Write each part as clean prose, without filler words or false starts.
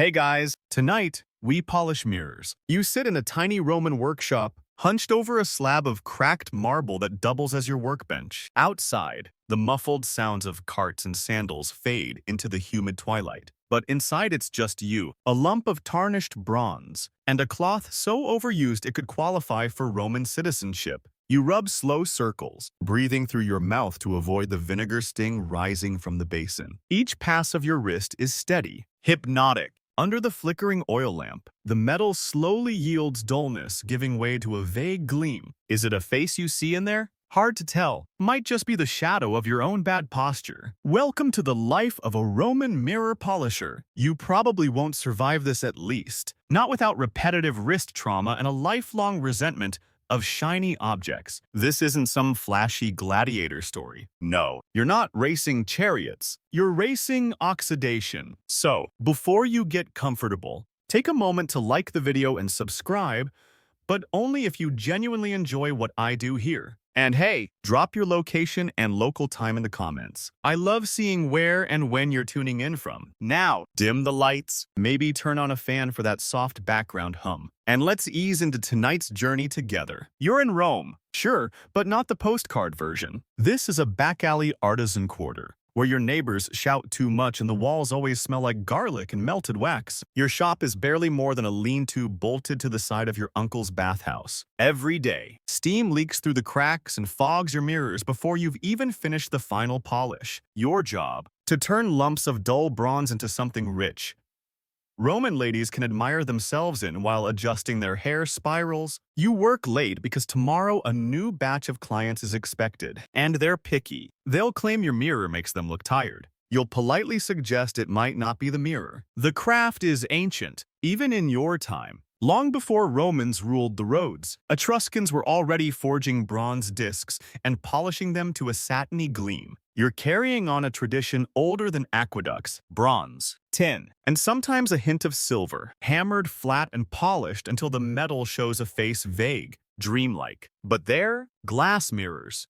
Hey guys, tonight we polish mirrors. You sit in a tiny Roman workshop, hunched over a slab of cracked marble that doubles as your workbench. Outside, the muffled sounds of carts and sandals fade into the humid twilight. But inside it's just you, a lump of tarnished bronze, and a cloth so overused it could qualify for Roman citizenship. You rub slow circles, breathing through your mouth to avoid the vinegar sting rising from the basin. Each pass of your wrist is steady, hypnotic. Under the flickering oil lamp, the metal slowly yields dullness, giving way to a vague gleam. Is it a face you see in there? Hard to tell. Might just be the shadow of your own bad posture. Welcome to the life of a Roman mirror polisher. You probably won't survive this, at least. Not without repetitive wrist trauma and a lifelong resentment of shiny objects. This isn't some flashy gladiator story. No, you're not racing chariots. You're racing oxidation. So, before you get comfortable, take a moment to like the video and subscribe, but only if you genuinely enjoy what I do here. And hey, drop your location and local time in the comments. I love seeing where and when you're tuning in from. Now, dim the lights, maybe turn on a fan for that soft background hum. And let's ease into tonight's journey together. You're in Rome, sure, but not the postcard version. This is a back alley artisan quarter, where your neighbors shout too much and the walls always smell like garlic and melted wax. Your shop is barely more than a lean-to bolted to the side of your uncle's bathhouse. Every day, steam leaks through the cracks and fogs your mirrors before you've even finished the final polish. Your job, to turn lumps of dull bronze into something rich, Roman ladies can admire themselves in while adjusting their hair spirals. You work late because tomorrow a new batch of clients is expected, and they're picky. They'll claim your mirror makes them look tired. You'll politely suggest it might not be the mirror. The craft is ancient, even in your time. Long before Romans ruled the roads, Etruscans were already forging bronze discs and polishing them to a satiny gleam. You're carrying on a tradition older than aqueducts, bronze, tin, and sometimes a hint of silver, hammered flat and polished until the metal shows a face vague, dreamlike. But they're glass mirrors.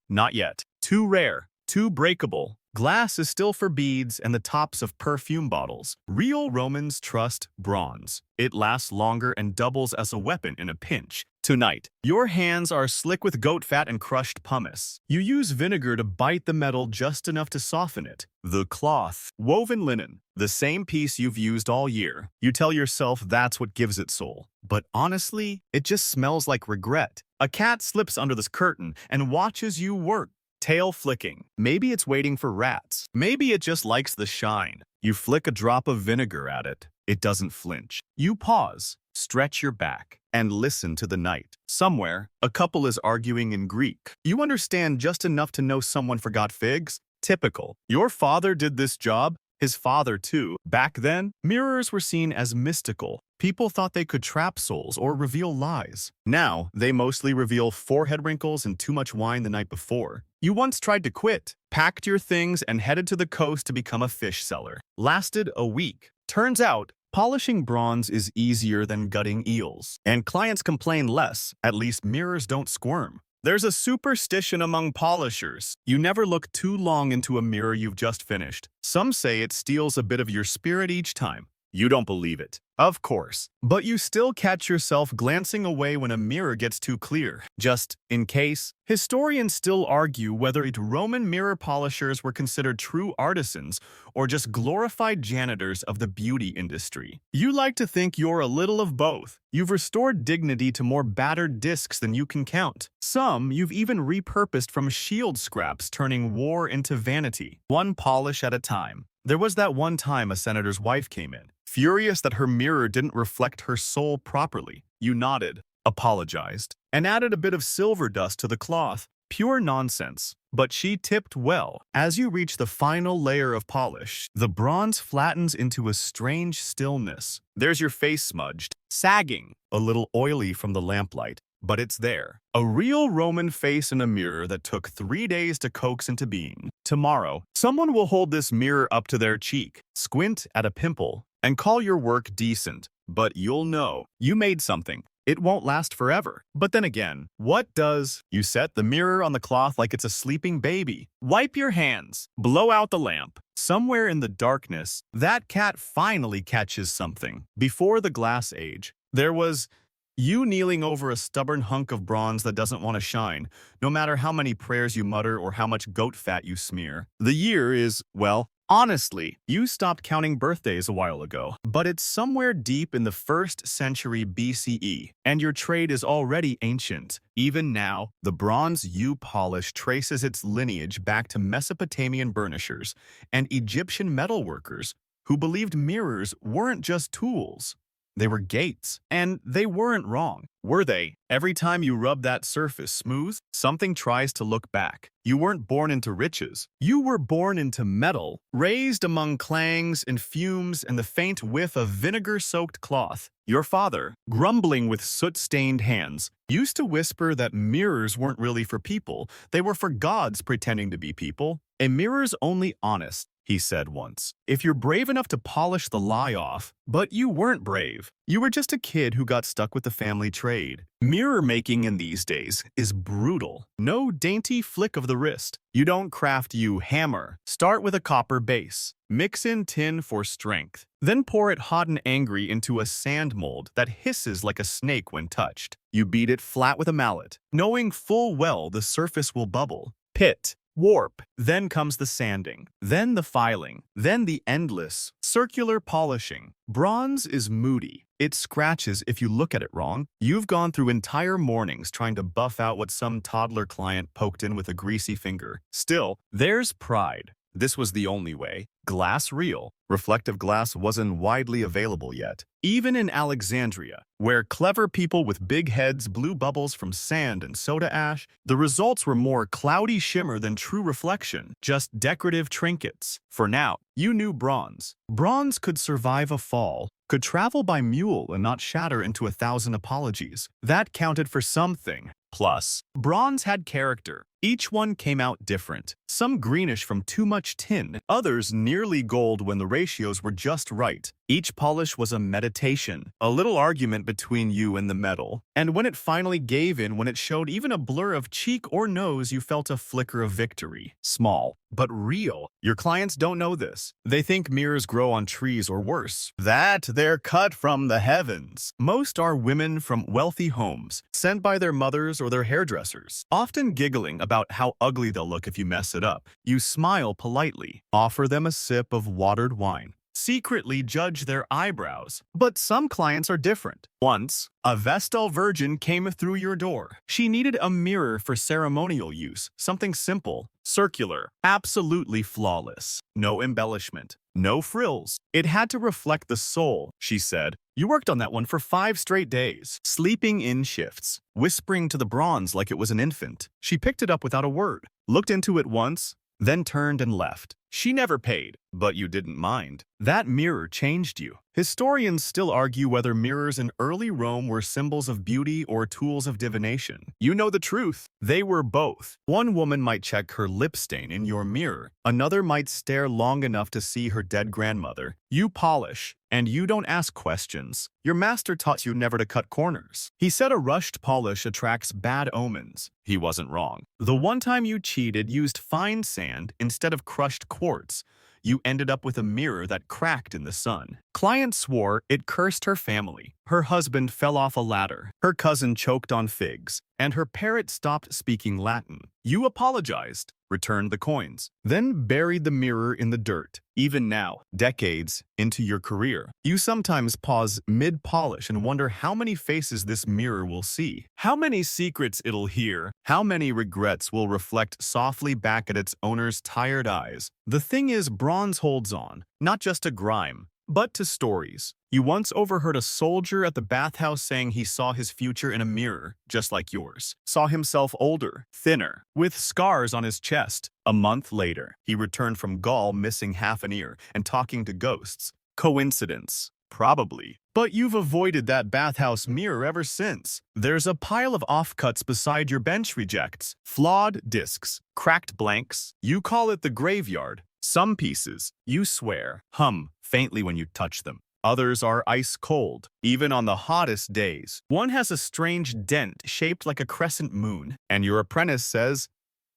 Not yet. Too rare, too breakable. Glass is still for beads and the tops of perfume bottles. Real Romans trust bronze. It lasts longer and doubles as a weapon in a pinch. Tonight, your hands are slick with goat fat and crushed pumice. You use vinegar to bite the metal just enough to soften it. The cloth, woven linen, the same piece you've used all year. You tell yourself that's what gives it soul. But honestly, it just smells like regret. A cat slips under this curtain and watches you work, tail flicking. Maybe it's waiting for rats. Maybe it just likes the shine. You flick a drop of vinegar at it. It doesn't flinch. You pause, stretch your back, and listen to the night. Somewhere, a couple is arguing in Greek. You understand just enough to know someone forgot figs. Typical. Your father did this job. His father too. Back then, mirrors were seen as mystical. People thought they could trap souls or reveal lies. Now, they mostly reveal forehead wrinkles and too much wine the night before. You once tried to quit, packed your things, and headed to the coast to become a fish seller. Lasted a week. Turns out, polishing bronze is easier than gutting eels. And clients complain less. At least mirrors don't squirm. There's a superstition among polishers. You never look too long into a mirror you've just finished. Some say it steals a bit of your spirit each time. You don't believe it. Of course. But you still catch yourself glancing away when a mirror gets too clear. Just in case. Historians still argue whether Roman mirror polishers were considered true artisans or just glorified janitors of the beauty industry. You like to think you're a little of both. You've restored dignity to more battered discs than you can count. Some you've even repurposed from shield scraps, turning war into vanity. One polish at a time. There was that one time a senator's wife came in, furious that her mirror didn't reflect her soul properly. You nodded, apologized, and added a bit of silver dust to the cloth. Pure nonsense. But she tipped well. As you reach the final layer of polish, the bronze flattens into a strange stillness. There's your face smudged, sagging, a little oily from the lamplight. But it's there. A real Roman face in a mirror that took 3 days to coax into being. Tomorrow, someone will hold this mirror up to their cheek, squint at a pimple, and call your work decent, but you'll know you made something. It won't last forever. But then again, what does? You set the mirror on the cloth like it's a sleeping baby. Wipe your hands. Blow out the lamp. Somewhere in the darkness, that cat finally catches something. Before the glass age, there was you kneeling over a stubborn hunk of bronze that doesn't want to shine, no matter how many prayers you mutter or how much goat fat you smear. The year is, well, honestly, you stopped counting birthdays a while ago, but it's somewhere deep in the 1st century BCE, and your trade is already ancient. Even now, the bronze you polish traces its lineage back to Mesopotamian burnishers and Egyptian metalworkers who believed mirrors weren't just tools. They were gates, and they weren't wrong, were they? Every time you rub that surface smooth, something tries to look back. You weren't born into riches. You were born into metal, raised among clangs and fumes and the faint whiff of vinegar-soaked cloth. Your father, grumbling with soot-stained hands, used to whisper that mirrors weren't really for people. They were for gods pretending to be people. A mirror's only honest, he said once, if you're brave enough to polish the lie off. But you weren't brave. You were just a kid who got stuck with the family trade. Mirror making in these days is brutal. No dainty flick of the wrist. You don't craft, you hammer. Start with a copper base. Mix in tin for strength. Then pour it hot and angry into a sand mold that hisses like a snake when touched. You beat it flat with a mallet, knowing full well the surface will bubble. Pit. Warp. Then comes the sanding, then the filing, then the endless, circular polishing. Bronze is moody. It scratches if you look at it wrong. You've gone through entire mornings trying to buff out what some toddler client poked in with a greasy finger. Still, there's pride. This was the only way. Glass real. Reflective glass wasn't widely available yet. Even in Alexandria, where clever people with big heads blew bubbles from sand and soda ash, the results were more cloudy shimmer than true reflection, just decorative trinkets. For now, you knew bronze. Bronze could survive a fall, could travel by mule and not shatter into 1,000 apologies. That counted for something. Plus, bronze had character. Each one came out different. Some greenish from too much tin, others nearly gold when the ratios were just right. Each polish was a meditation, a little argument between you and the metal. And when it finally gave in, when it showed even a blur of cheek or nose, you felt a flicker of victory. Small, but real. Your clients don't know this. They think mirrors grow on trees or worse, that they're cut from the heavens. Most are women from wealthy homes, sent by their mothers or their hairdressers, often giggling about how ugly they'll look if you mess it up. You smile politely, offer them a sip of watered wine, secretly judge their eyebrows. But some clients are different. Once, a Vestal virgin came through your door. She needed a mirror for ceremonial use, something simple, circular, absolutely flawless. No embellishment, no frills. It had to reflect the soul, she said. You worked on that one for 5 straight days, sleeping in shifts, whispering to the bronze like it was an infant. She picked it up without a word, looked into it once, then turned and left. She never paid, but you didn't mind. That mirror changed you. Historians still argue whether mirrors in early Rome were symbols of beauty or tools of divination. You know the truth. They were both. One woman might check her lip stain in your mirror. Another might stare long enough to see her dead grandmother. You polish, and you don't ask questions. Your master taught you never to cut corners. He said a rushed polish attracts bad omens. He wasn't wrong. The one time you cheated, used fine sand instead of crushed quartz, you ended up with a mirror that cracked in the sun. Client swore it cursed her family. Her husband fell off a ladder. Her cousin choked on figs. And her parrot stopped speaking Latin. You apologized, returned the coins, then buried the mirror in the dirt. Even now, decades into your career, you sometimes pause mid-polish and wonder how many faces this mirror will see, how many secrets it'll hear, how many regrets will reflect softly back at its owner's tired eyes. The thing is, bronze holds on, not just to grime, but to stories. You once overheard a soldier at the bathhouse saying he saw his future in a mirror, just like yours. Saw himself older, thinner, with scars on his chest. A month later, he returned from Gaul missing half an ear and talking to ghosts. Coincidence? Probably. But you've avoided that bathhouse mirror ever since. There's a pile of offcuts beside your bench rejects. Flawed discs, cracked blanks. You call it the graveyard. Some pieces, you swear, hum faintly when you touch them. Others are ice cold, even on the hottest days. One has a strange dent shaped like a crescent moon, and your apprentice says,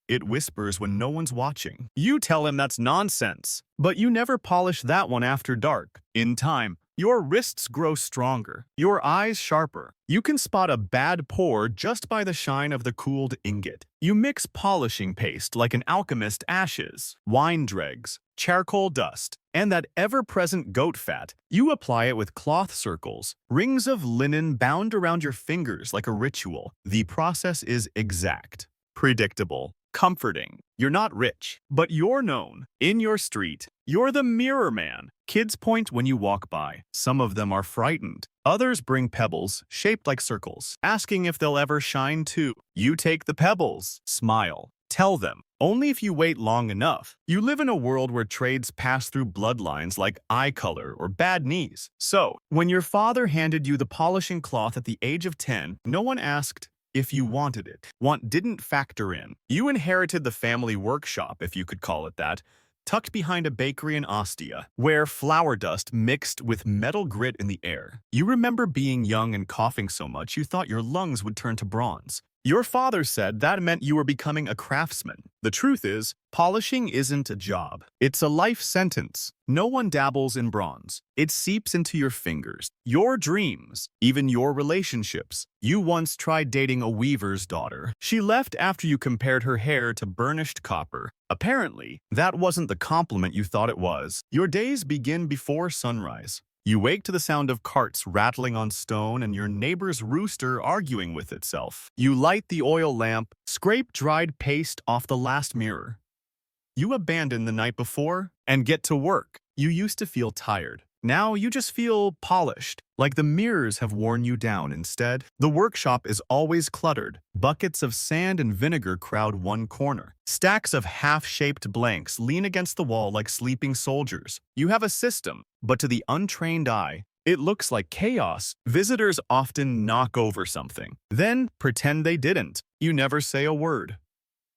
"It whispers when no one's watching." You tell him that's nonsense, but you never polish that one after dark. In time, your wrists grow stronger, your eyes sharper. You can spot a bad pour just by the shine of the cooled ingot. You mix polishing paste like an alchemist ashes, wine dregs, charcoal dust, and that ever-present goat fat. You apply it with cloth circles, rings of linen bound around your fingers like a ritual. The process is exact, predictable, comforting. You're not rich, but you're known. In your street, you're the mirror man. Kids point when you walk by. Some of them are frightened. Others bring pebbles, shaped like circles, asking if they'll ever shine too. You take the pebbles, smile, tell them. Only if you wait long enough. You live in a world where trades pass through bloodlines like eye color or bad knees. So, when your father handed you the polishing cloth at the age of 10, no one asked if you wanted it. Want didn't factor in. You inherited the family workshop, if you could call it that, tucked behind a bakery in Ostia, where flour dust mixed with metal grit in the air. You remember being young and coughing so much you thought your lungs would turn to bronze. Your father said that meant you were becoming a craftsman. The truth is, polishing isn't a job. It's a life sentence. No one dabbles in bronze. It seeps into your fingers, your dreams, even your relationships. You once tried dating a weaver's daughter. She left after you compared her hair to burnished copper. Apparently, that wasn't the compliment you thought it was. Your days begin before sunrise. You wake to the sound of carts rattling on stone and your neighbor's rooster arguing with itself. You light the oil lamp, scrape dried paste off the last mirror. You abandon the night before and get to work. You used to feel tired. Now you just feel polished, like the mirrors have worn you down instead. The workshop is always cluttered. Buckets of sand and vinegar crowd one corner. Stacks of half-shaped blanks lean against the wall like sleeping soldiers. You have a system, but to the untrained eye, it looks like chaos. Visitors often knock over something, then pretend they didn't. You never say a word.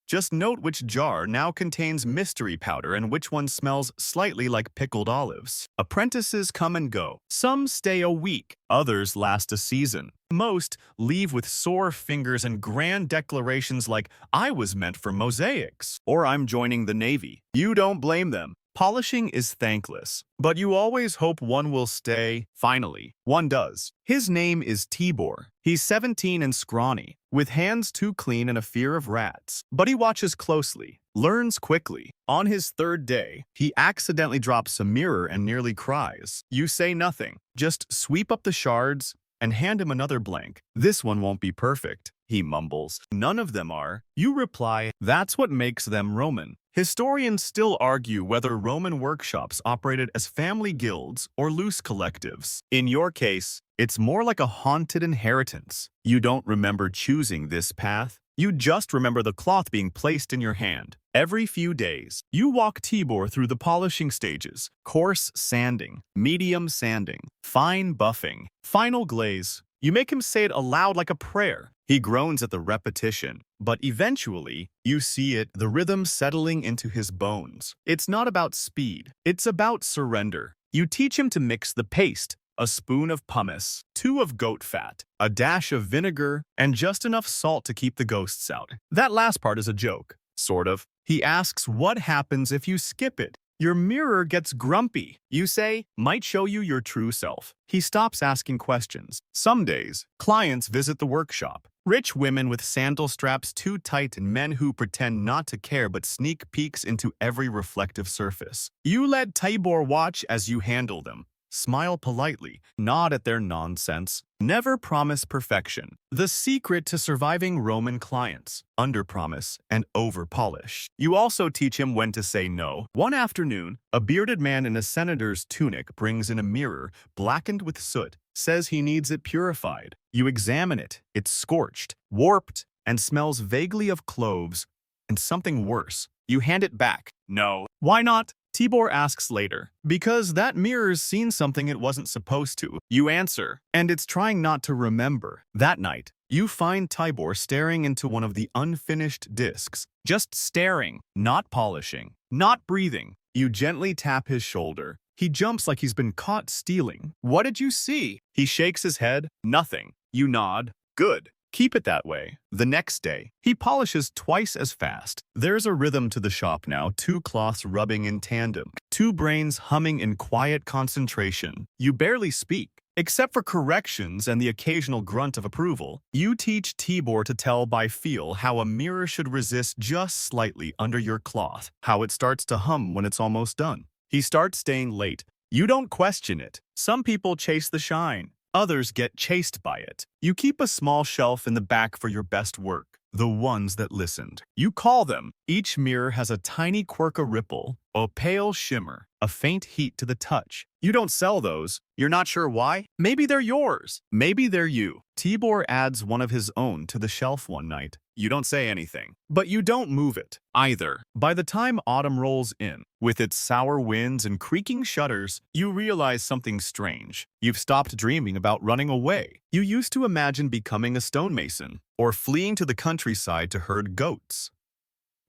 Just note which jar now contains mystery powder and which one smells slightly like pickled olives. Apprentices come and go. Some stay a week, others last a season. Most leave with sore fingers and grand declarations like, "I was meant for mosaics," or "I'm joining the Navy." You don't blame them. Polishing is thankless, but you always hope one will stay. Finally, one does. His name is Tibor. He's 17 and scrawny, with hands too clean and a fear of rats. But he watches closely, learns quickly. On his third day, he accidentally drops a mirror and nearly cries. You say nothing, just sweep up the shards and hand him another blank. "This one won't be perfect," he mumbles. "None of them are." You reply, "That's what makes them Roman." Historians still argue whether Roman workshops operated as family guilds or loose collectives. In your case, it's more like a haunted inheritance. You don't remember choosing this path. You just remember the cloth being placed in your hand. Every few days, you walk Tibor through the polishing stages: coarse sanding, medium sanding, fine buffing, final glaze. You make him say it aloud like a prayer. He groans at the repetition, but eventually, you see it, the rhythm settling into his bones. It's not about speed, it's about surrender. You teach him to mix the paste: a spoon of pumice, 2 of goat fat, a dash of vinegar, and just enough salt to keep the ghosts out. That last part is a joke, sort of. He asks what happens if you skip it. Your mirror gets grumpy. You say, "Might show you your true self." He stops asking questions. Some days, clients visit the workshop. Rich women with sandal straps too tight and men who pretend not to care but sneak peeks into every reflective surface. You let Tibor watch as you handle them. Smile politely, nod at their nonsense. Never promise perfection. The secret to surviving Roman clients: underpromise and overpolish. You also teach him when to say no. One afternoon, a bearded man in a senator's tunic brings in a mirror, blackened with soot, says he needs it purified. You examine it. It's scorched, warped, and smells vaguely of cloves and something worse. You hand it back. "No." "Why not?" Tibor asks later. "Because that mirror's seen something it wasn't supposed to." You answer, and it's trying not to remember. That night, you find Tibor staring into one of the unfinished discs. Just staring, not polishing, not breathing. You gently tap his shoulder. He jumps like he's been caught stealing. What did you see? He shakes his head. Nothing. You nod. Good. Keep it that way. The next day, he polishes twice as fast. There's a rhythm to the shop now, two cloths rubbing in tandem, two brains humming in quiet concentration. You barely speak. Except for corrections and the occasional grunt of approval, you teach Tibor to tell by feel how a mirror should resist just slightly under your cloth, how it starts to hum when it's almost done. He starts staying late. You don't question it. Some people chase the shine. Others get chased by it. You keep a small shelf in the back for your best work, the ones that listened. You call them. Each mirror has a tiny quirk, a ripple, a pale shimmer, a faint heat to the touch. You don't sell those. You're not sure why? Maybe they're yours. Maybe they're you. Tibor adds one of his own to the shelf one night. You don't say anything, but you don't move it either. By the time autumn rolls in, with its sour winds and creaking shutters, you realize something strange. You've stopped dreaming about running away. You used to imagine becoming a stonemason or fleeing to the countryside to herd goats.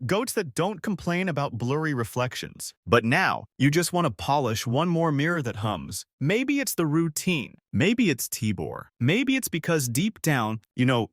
Goats that don't complain about blurry reflections. But now, you just want to polish one more mirror that hums. Maybe it's the routine. Maybe it's Tibor. Maybe it's because deep down,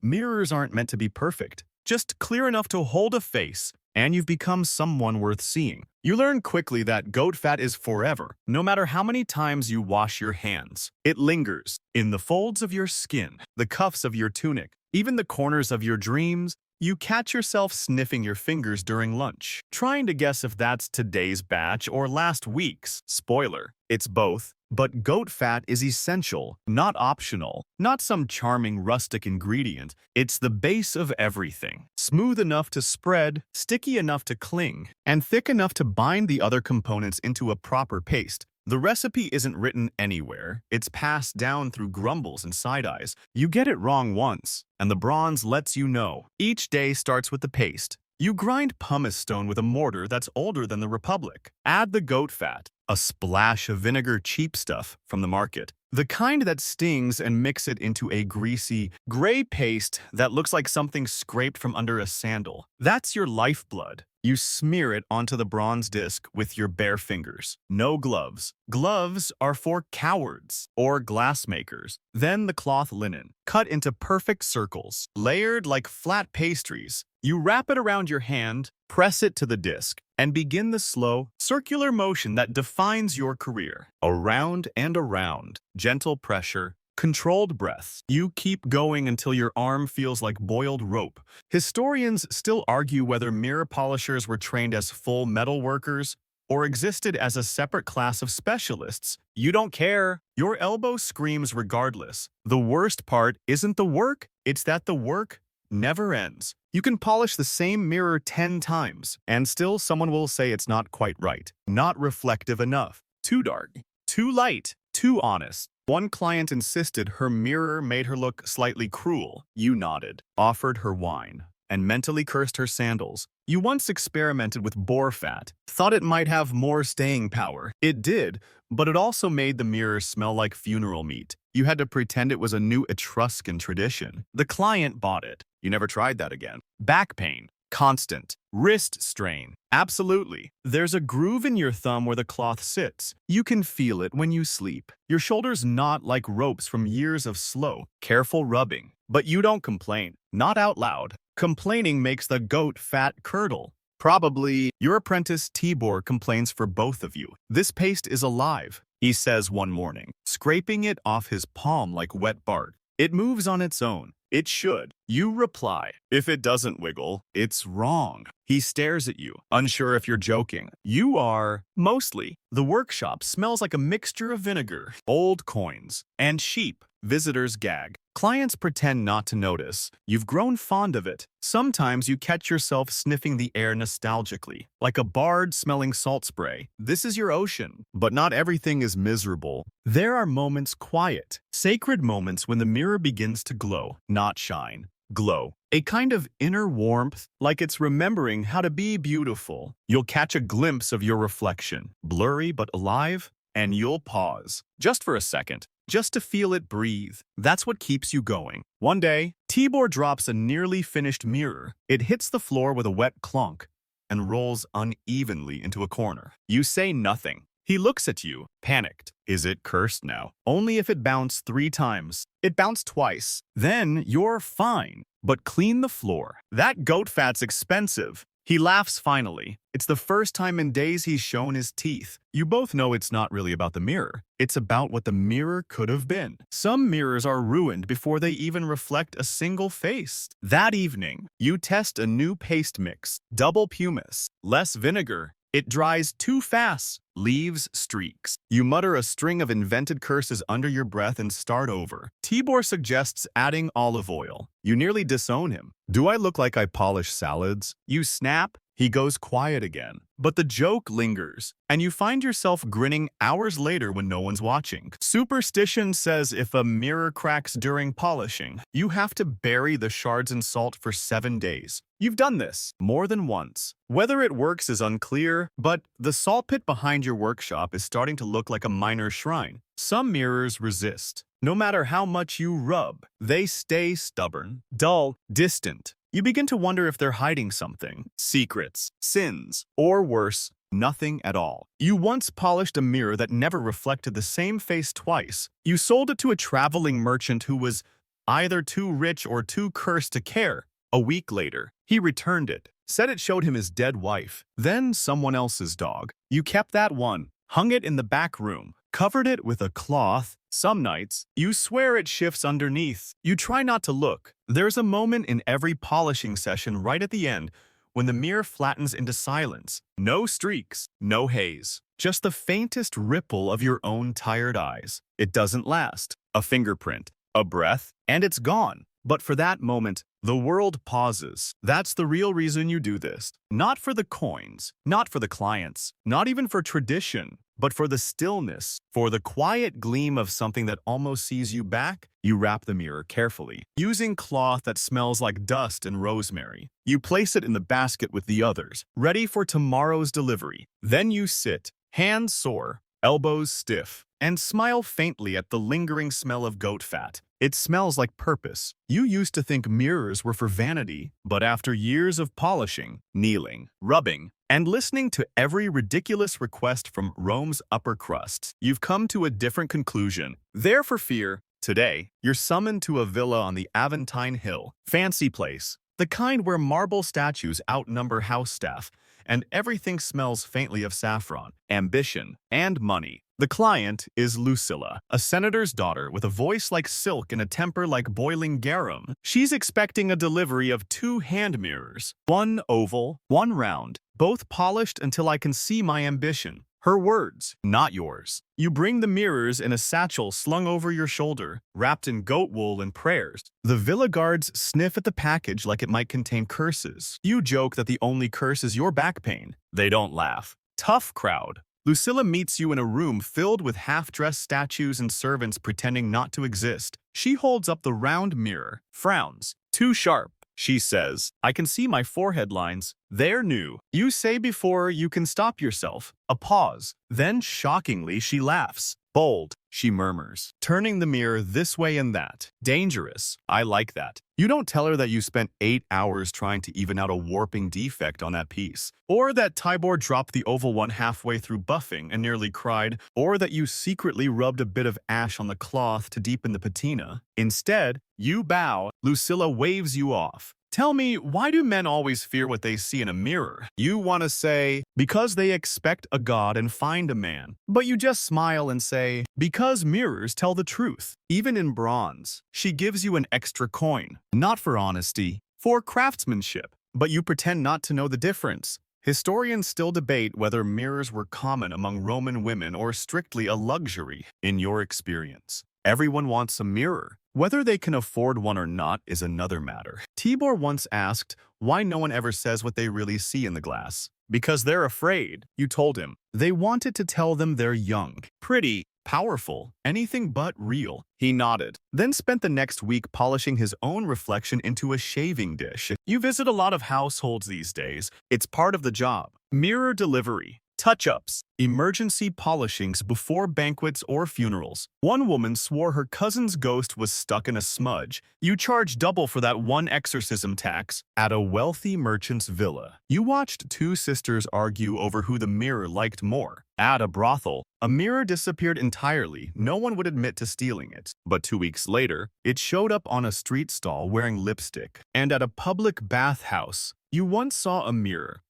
mirrors aren't meant to be perfect. Just clear enough to hold a face, and you've become someone worth seeing. You learn quickly that goat fat is forever, no matter how many times you wash your hands. It lingers in the folds of your skin, the cuffs of your tunic, even the corners of your dreams. You catch yourself sniffing your fingers during lunch, trying to guess if that's today's batch or last week's. Spoiler, it's both. But goat fat is essential, not optional, not some charming rustic ingredient. It's the base of everything. Smooth enough to spread, sticky enough to cling, and thick enough to bind the other components into a proper paste. The recipe isn't written anywhere. It's passed down through grumbles and side-eyes. You get it wrong once, and the bronze lets you know. Each day starts with the paste. You grind pumice stone with a mortar that's older than the Republic. Add the goat fat, a splash of vinegar, cheap stuff from the market, the kind that stings, and mix it into a greasy, gray paste that looks like something scraped from under a sandal. That's your lifeblood. You smear it onto the bronze disc with your bare fingers. No gloves. Gloves are for cowards or glassmakers. Then the cloth linen, cut into perfect circles, layered like flat pastries. You wrap it around your hand, press it to the disc, and begin the slow, circular motion that defines your career. Around and around, gentle pressure, controlled breaths. You keep going until your arm feels like boiled rope. Historians still argue whether mirror polishers were trained as full metal workers or existed as a separate class of specialists. You don't care. Your elbow screams regardless. The worst part isn't the work, it's that the work never ends. You can polish the same mirror 10 times, and still someone will say it's not quite right, not reflective enough, too dark, too light, too honest. One client insisted her mirror made her look slightly cruel. You nodded, offered her wine, and mentally cursed her sandals. You once experimented with boar fat, thought it might have more staying power. It did, but it also made the mirror smell like funeral meat. You had to pretend it was a new Etruscan tradition. The client bought it. You never tried that again. Back pain. Constant. Wrist strain. Absolutely. There's a groove in your thumb where the cloth sits. You can feel it when you sleep. Your shoulders knot like ropes from years of slow, careful rubbing. But you don't complain. Not out loud. Complaining makes the goat fat curdle. Probably your apprentice Tibor complains for both of you. This paste is alive, he says one morning, scraping it off his palm like wet bark. It moves on its own. It should. You reply. If it doesn't wiggle, it's wrong. He stares at you, unsure if you're joking. You are. Mostly. The workshop smells like a mixture of vinegar, old coins, and sheep. Visitors gag. Clients pretend not to notice. You've grown fond of it. Sometimes you catch yourself sniffing the air nostalgically, like a bard smelling salt spray. This is your ocean. But not everything is miserable. There are moments quiet, sacred moments when the mirror begins to glow, not shine. Glow. A kind of inner warmth, like it's remembering how to be beautiful. You'll catch a glimpse of your reflection, blurry but alive, and you'll pause, just for a second, just to feel it breathe. That's what keeps you going. One day, Tibor drops a nearly finished mirror. It hits the floor with a wet clonk and rolls unevenly into a corner. You say nothing. He looks at you, panicked. Is it cursed now? Only if it bounced 3 times. It bounced twice. Then you're fine. But clean the floor. That goat fat's expensive. He laughs finally. It's the first time in days he's shown his teeth. You both know it's not really about the mirror. It's about what the mirror could have been. Some mirrors are ruined before they even reflect a single face. That evening, you test a new paste mix. Double pumice, less vinegar. It dries too fast, leaves streaks. You mutter a string of invented curses under your breath and start over. Tibor suggests adding olive oil. You nearly disown him. Do I look like I polish salads? You snap. He goes quiet again. But the joke lingers, and you find yourself grinning hours later when no one's watching. Superstition says if a mirror cracks during polishing, you have to bury the shards in salt for 7 days. You've done this more than once. Whether it works is unclear, but the salt pit behind your workshop is starting to look like a minor shrine. Some mirrors resist. No matter how much you rub, they stay stubborn, dull, distant. You begin to wonder if they're hiding something. Secrets, sins, or worse, nothing at all. You once polished a mirror that never reflected the same face twice. You sold it to a traveling merchant who was either too rich or too cursed to care. A week later, he returned it, said it showed him his dead wife, then someone else's dog. You kept that one, hung it in the back room, covered it with a cloth. Some nights, you swear it shifts underneath. You try not to look. There's a moment in every polishing session right at the end when the mirror flattens into silence. No streaks, no haze, just the faintest ripple of your own tired eyes. It doesn't last. A fingerprint, a breath, and it's gone. But for that moment, the world pauses. That's the real reason you do this. Not for the coins, not for the clients, not even for tradition, but for the stillness, for the quiet gleam of something that almost sees you back. You wrap the mirror carefully, using cloth that smells like dust and rosemary. You place it in the basket with the others, ready for tomorrow's delivery. Then you sit, hands sore, elbows stiff, and smile faintly at the lingering smell of goat fat. It smells like purpose. You used to think mirrors were for vanity, but after years of polishing, kneeling, rubbing, and listening to every ridiculous request from Rome's upper crust, you've come to a different conclusion. There for fear, today, you're summoned to a villa on the Aventine Hill. Fancy place, the kind where marble statues outnumber house staff, and everything smells faintly of saffron, ambition, and money. The client is Lucilla, a senator's daughter with a voice like silk and a temper like boiling garum. She's expecting a delivery of 2 hand mirrors, one oval, one round, both polished until I can see my ambition. Her words, not yours. You bring the mirrors in a satchel slung over your shoulder, wrapped in goat wool and prayers. The villa guards sniff at the package like it might contain curses. You joke that the only curse is your back pain. They don't laugh. Tough crowd. Lucilla meets you in a room filled with half-dressed statues and servants pretending not to exist. She holds up the round mirror, frowns. Too sharp, she says. I can see my forehead lines. They're new. You say before you can stop yourself. A pause. Then, shockingly, she laughs. Bold, she murmurs, turning the mirror this way and that. Dangerous. I like that. You don't tell her that you spent 8 hours trying to even out a warping defect on that piece, or that Tibor dropped the oval one halfway through buffing and nearly cried, or that you secretly rubbed a bit of ash on the cloth to deepen the patina. Instead, you bow. Lucilla waves you off. Tell me, why do men always fear what they see in a mirror? You want to say, because they expect a god and find a man. But you just smile and say, because mirrors tell the truth, even in bronze. She gives you an extra coin, not for honesty, for craftsmanship. But you pretend not to know the difference. Historians still debate whether mirrors were common among Roman women or strictly a luxury. In your experience, everyone wants a mirror. Whether they can afford one or not is another matter. Tibor once asked why no one ever says what they really see in the glass. Because they're afraid, you told him. They wanted to tell them they're young, pretty, powerful, anything but real. He nodded, then spent the next week polishing his own reflection into a shaving dish. You visit a lot of households these days. It's part of the job. Mirror delivery. Touch-ups. Emergency polishings before banquets or funerals. One woman swore her cousin's ghost was stuck in a smudge. You charge double for that one exorcism tax at a wealthy merchant's villa. You watched two sisters argue over who the mirror liked more. At a brothel, a mirror disappeared entirely. No one would admit to stealing it. But 2 weeks later, it showed up on a street stall wearing lipstick. And at a public bathhouse, you once saw a mirror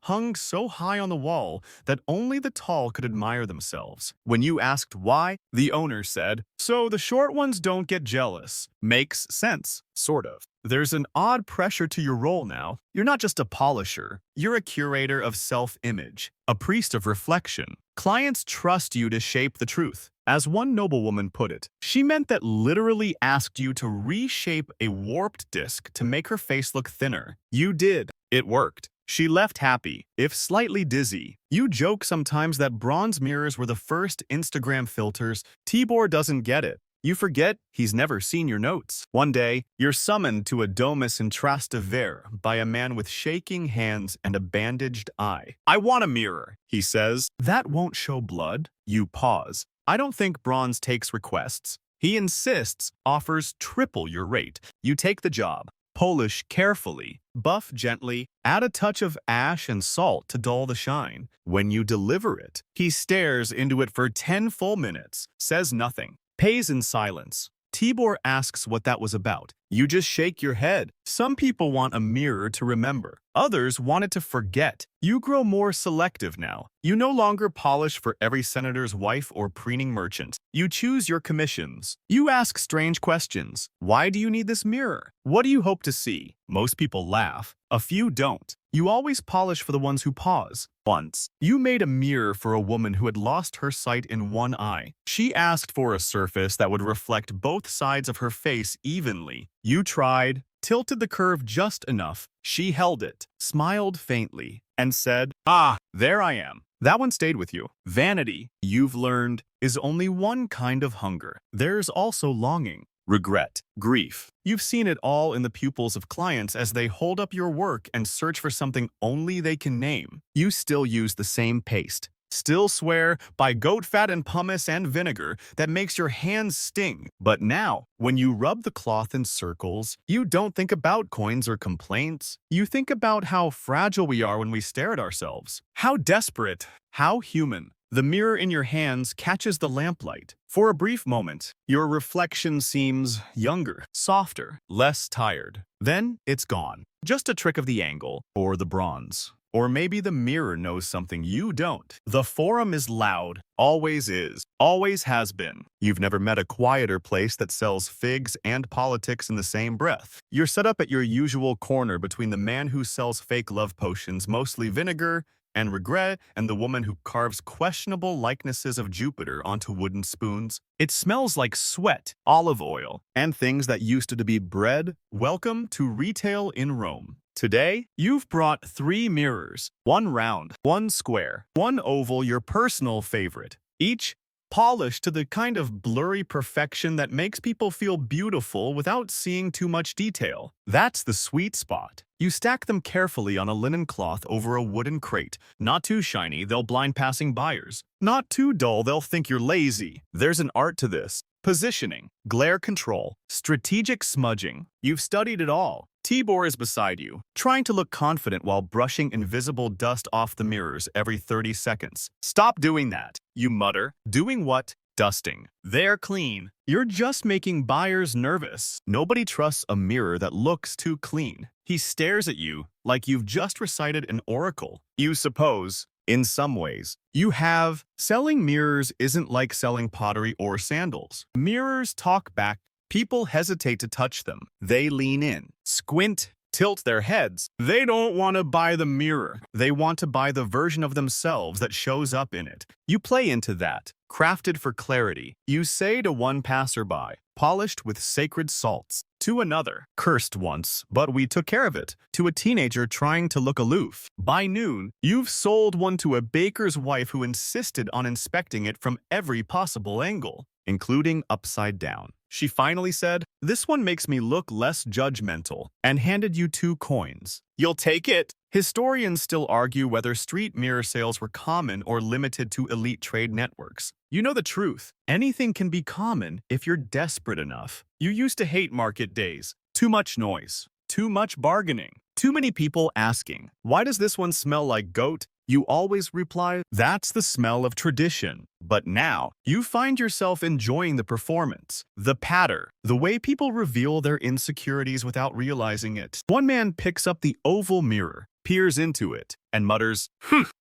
hung so high on the wall that only the tall could admire themselves. When you asked why, the owner said, "So the short ones don't get jealous." Makes sense, sort of. There's an odd pressure to your role now. You're not just a polisher. You're a curator of self-image, a priest of reflection. Clients trust you to shape the truth. As one noblewoman put it, she meant that literally asked you to reshape a warped disc to make her face look thinner. You did. It worked. She left happy, if slightly dizzy. You joke sometimes that bronze mirrors were the first Instagram filters. Tibor doesn't get it. You forget he's never seen your notes. One day, you're summoned to a domus in Trastevere by a man with shaking hands and a bandaged eye. "I want a mirror," he says. "That won't show blood." You pause. "I don't think bronze takes requests." He insists, offers triple your rate. You take the job. Polish carefully, buff gently, add a touch of ash and salt to dull the shine. When you deliver it, he stares into it for 10 full minutes, says nothing, pays in silence. Tibor asks what that was about. You just shake your head. Some people want a mirror to remember. Others want it to forget. You grow more selective now. You no longer polish for every senator's wife or preening merchant. You choose your commissions. You ask strange questions. Why do you need this mirror? What do you hope to see? Most people laugh. A few don't. You always polish for the ones who pause. Once, you made a mirror for a woman who had lost her sight in one eye. She asked for a surface that would reflect both sides of her face evenly. You tried, tilted the curve just enough. She held it, smiled faintly, and said, "Ah, there I am." That one stayed with you. Vanity, you've learned, is only one kind of hunger. There's also longing, regret, grief. You've seen it all in the pupils of clients as they hold up your work and search for something only they can name. You still use the same paste. Still swear by goat fat and pumice and vinegar that makes your hands sting. But now, when you rub the cloth in circles, you don't think about coins or complaints. You think about how fragile we are when we stare at ourselves. How desperate, how human. The mirror in your hands catches the lamplight. For a brief moment, your reflection seems younger, softer, less tired. Then it's gone. Just a trick of the angle, or the bronze. Or maybe the mirror knows something you don't. The forum is loud, always is, always has been. You've never met a quieter place that sells figs and politics in the same breath. You're set up at your usual corner between the man who sells fake love potions, mostly vinegar, and regret, and the woman who carves questionable likenesses of Jupiter onto wooden spoons. It smells like sweat, olive oil, and things that used to be bread. Welcome to retail in Rome. Today, you've brought 3 mirrors, one round, one square, one oval, your personal favorite, each polished to the kind of blurry perfection that makes people feel beautiful without seeing too much detail. That's the sweet spot. You stack them carefully on a linen cloth over a wooden crate. Not too shiny, they'll blind passing buyers. Not too dull, they'll think you're lazy. There's an art to this. Positioning, glare control, strategic smudging. You've studied it all. Tibor is beside you, trying to look confident while brushing invisible dust off the mirrors every 30 seconds. "Stop doing that," you mutter. "Doing what?" "Dusting. They're clean." You're just making buyers nervous. Nobody trusts a mirror that looks too clean. He stares at you like you've just recited an oracle. You suppose, in some ways, you have. Selling mirrors isn't like selling pottery or sandals. Mirrors talk back. People hesitate to touch them. They lean in, squint, tilt their heads. They don't want to buy the mirror. They want to buy the version of themselves that shows up in it. You play into that, crafted for clarity. You say to one passerby, "Polished with sacred salts." To another, "Cursed once, but we took care of it." To a teenager trying to look aloof. By noon, you've sold one to a baker's wife who insisted on inspecting it from every possible angle, including upside down. She finally said, "This one makes me look less judgmental," and handed you 2 coins. You'll take it. Historians still argue whether street mirror sales were common or limited to elite trade networks. You know the truth. Anything can be common if you're desperate enough. You used to hate market days. Too much noise. Too much bargaining. Too many people asking, "Why does this one smell like goat?" You always reply, "That's the smell of tradition." But now, you find yourself enjoying the performance, the patter, the way people reveal their insecurities without realizing it. One man picks up the oval mirror, peers into it, and mutters,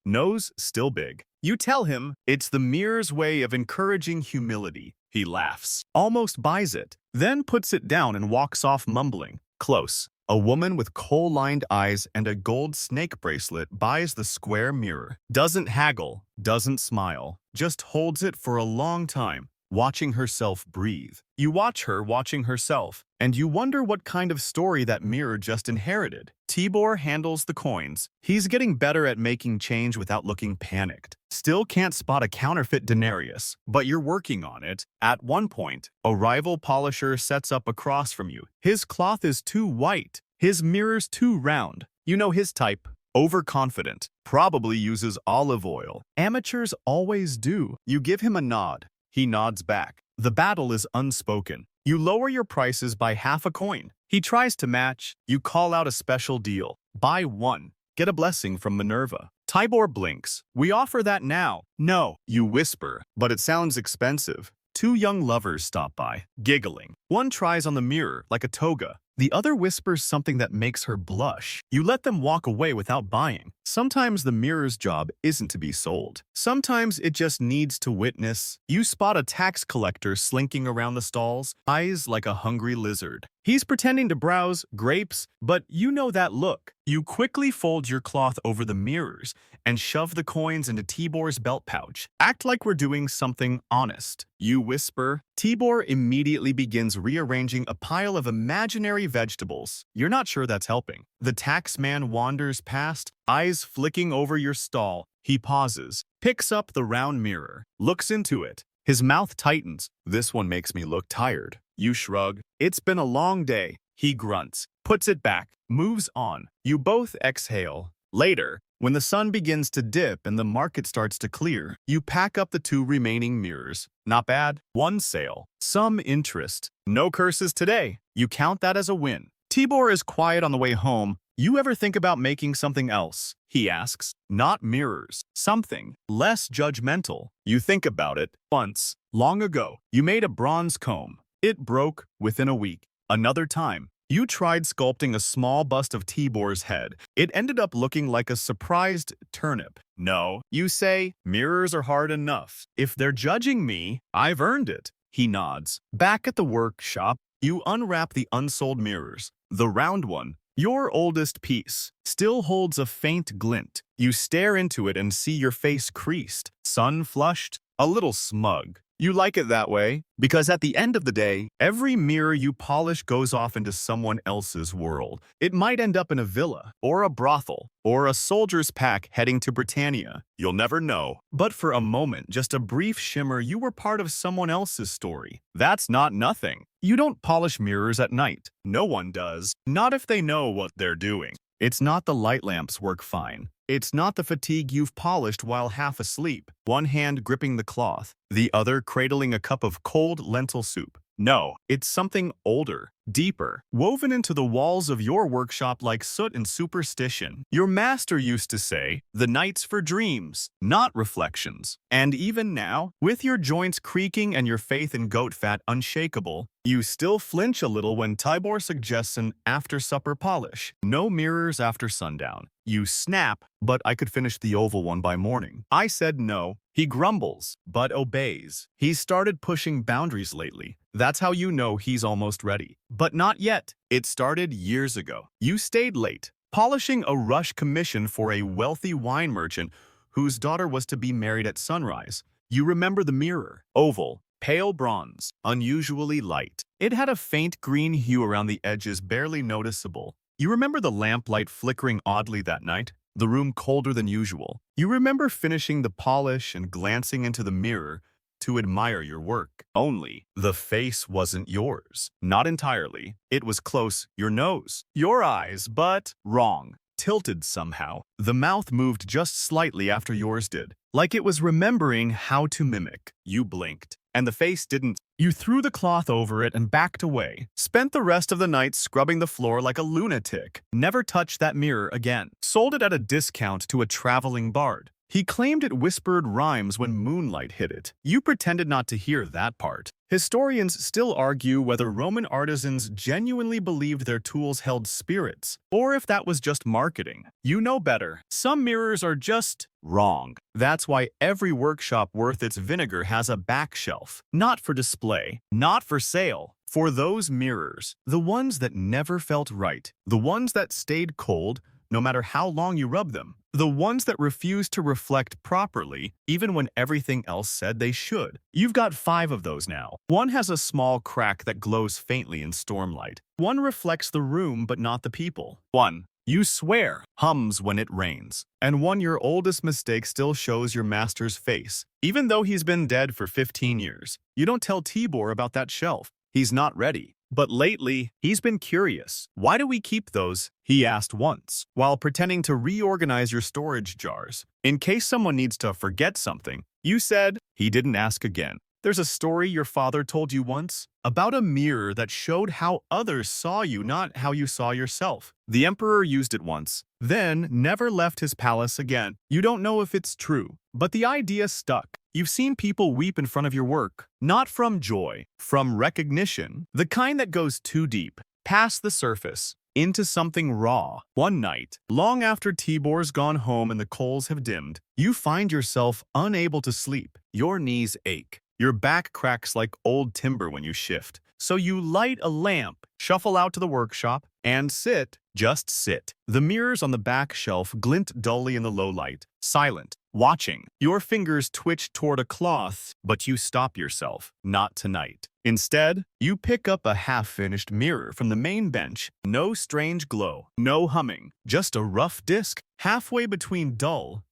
nose still big. You tell him it's the mirror's way of encouraging humility. He laughs, almost buys it, then puts it down and walks off mumbling, "Close." A woman with coal-lined eyes and a gold snake bracelet buys the square mirror. Doesn't haggle, doesn't smile, just holds it for a long time, watching herself breathe. You watch her watching herself, and you wonder what kind of story that mirror just inherited. Tibor handles the coins. He's getting better at making change without looking panicked. Still can't spot a counterfeit denarius, but you're working on it. At one point, a rival polisher sets up across from you. His cloth is too white. His mirror's too round. You know his type. Overconfident. Probably uses olive oil. Amateurs always do. You give him a nod. He nods back. The battle is unspoken. You lower your prices by half a coin. He tries to match. You call out a special deal. Buy one. Get a blessing from Minerva. Tibor blinks. "We offer that now." "No," you whisper, but it sounds expensive. Two young lovers stop by, giggling. One tries on the mirror like a toga. The other whispers something that makes her blush. You let them walk away without buying. Sometimes the mirror's job isn't to be sold. Sometimes it just needs to witness. You spot a tax collector slinking around the stalls, eyes like a hungry lizard. He's pretending to browse grapes, but you know that look. You quickly fold your cloth over the mirrors and shove the coins into Tibor's belt pouch. Act like we're doing something honest. You whisper. Tibor immediately begins rearranging a pile of imaginary vegetables. You're not sure that's helping. The tax man wanders past, eyes flicking over your stall. He pauses, picks up the round mirror, looks into it. His mouth tightens. "This one makes me look tired." You shrug. "It's been a long day." He grunts, puts it back, moves on. You both exhale. Later, when the sun begins to dip and the market starts to clear, you pack up the two remaining mirrors. Not bad. One sale. Some interest. No curses today. You count that as a win. Tibor is quiet on the way home. "You ever think about making something else?" he asks. "Not mirrors. Something less judgmental." You think about it. Once, long ago, you made a bronze comb. It broke within a week. Another time, you tried sculpting a small bust of Tibor's head. It ended up looking like a surprised turnip. "No," you say, "mirrors are hard enough. If they're judging me, I've earned it." He nods. Back at the workshop, you unwrap the unsold mirrors. The round one, your oldest piece, still holds a faint glint. You stare into it and see your face creased, sun-flushed, a little smug. You like it that way, because at the end of the day, every mirror you polish goes off into someone else's world. It might end up in a villa, or a brothel, or a soldier's pack heading to Britannia. You'll never know. But for a moment, just a brief shimmer, you were part of someone else's story. That's not nothing. You don't polish mirrors at night. No one does. Not if they know what they're doing. It's not the light lamps work fine. It's not the fatigue you've polished while half asleep, one hand gripping the cloth, the other cradling a cup of cold lentil soup. No, it's something older, deeper, woven into the walls of your workshop like soot and superstition. Your master used to say, "The night's for dreams, not reflections." And even now, with your joints creaking and your faith in goat fat unshakable, you still flinch a little when Tibor suggests an after-supper polish. No mirrors after sundown. You snap, "But I could finish the oval one by morning." I said no. He grumbles, but obeys. He's started pushing boundaries lately. That's how you know he's almost ready. But not yet. It started years ago. You stayed late, polishing a rush commission for a wealthy wine merchant whose daughter was to be married at sunrise. You remember the mirror. Oval, pale bronze, unusually light. It had a faint green hue around the edges, barely noticeable. You remember the lamplight flickering oddly that night? The room colder than usual. You remember finishing the polish and glancing into the mirror to admire your work. Only, the face wasn't yours. Not entirely. It was close, your nose, your eyes, but wrong. tilted somehow. The mouth moved just slightly after yours did, like it was remembering how to mimic. You blinked, and the face didn't. You threw the cloth over it and backed away. Spent the rest of the night scrubbing the floor like a lunatic. Never touched that mirror again. Sold it at a discount to a traveling bard. He claimed it whispered rhymes when moonlight hit it. You pretended not to hear that part. Historians still argue whether Roman artisans genuinely believed their tools held spirits, or if that was just marketing. You know better. Some mirrors are just wrong. That's why every workshop worth its vinegar has a back shelf. Not for display, not for sale. For those mirrors, the ones that never felt right, the ones that stayed cold, no matter how long you rub them. The ones that refuse to reflect properly, even when everything else said they should. You've got 5 of those now. One has a small crack that glows faintly in stormlight. One reflects the room but not the people. One, you swear, hums when it rains. And one, your oldest mistake, still shows your master's face, even though he's been dead for 15 years. You don't tell Tibor about that shelf. He's not ready. But lately, he's been curious. Why do we keep those? He asked once, while pretending to reorganize your storage jars. In case someone needs to forget something, you said. He didn't ask again. There's a story your father told you once about a mirror that showed how others saw you, not how you saw yourself. The emperor used it once, then never left his palace again. You don't know if it's true, but the idea stuck. You've seen people weep in front of your work, not from joy, from recognition, the kind that goes too deep, past the surface, into something raw. One night, long after Tibor's gone home and the coals have dimmed, you find yourself unable to sleep. Your knees ache. Your back cracks like old timber when you shift. So you light a lamp, shuffle out to the workshop, and sit. Just sit. The mirrors on the back shelf glint dully in the low light, silent, watching. Your fingers twitch toward a cloth, but you stop yourself. Not tonight. Instead, you pick up a half-finished mirror from the main bench. No strange glow, no humming, just a rough disc, halfway between dull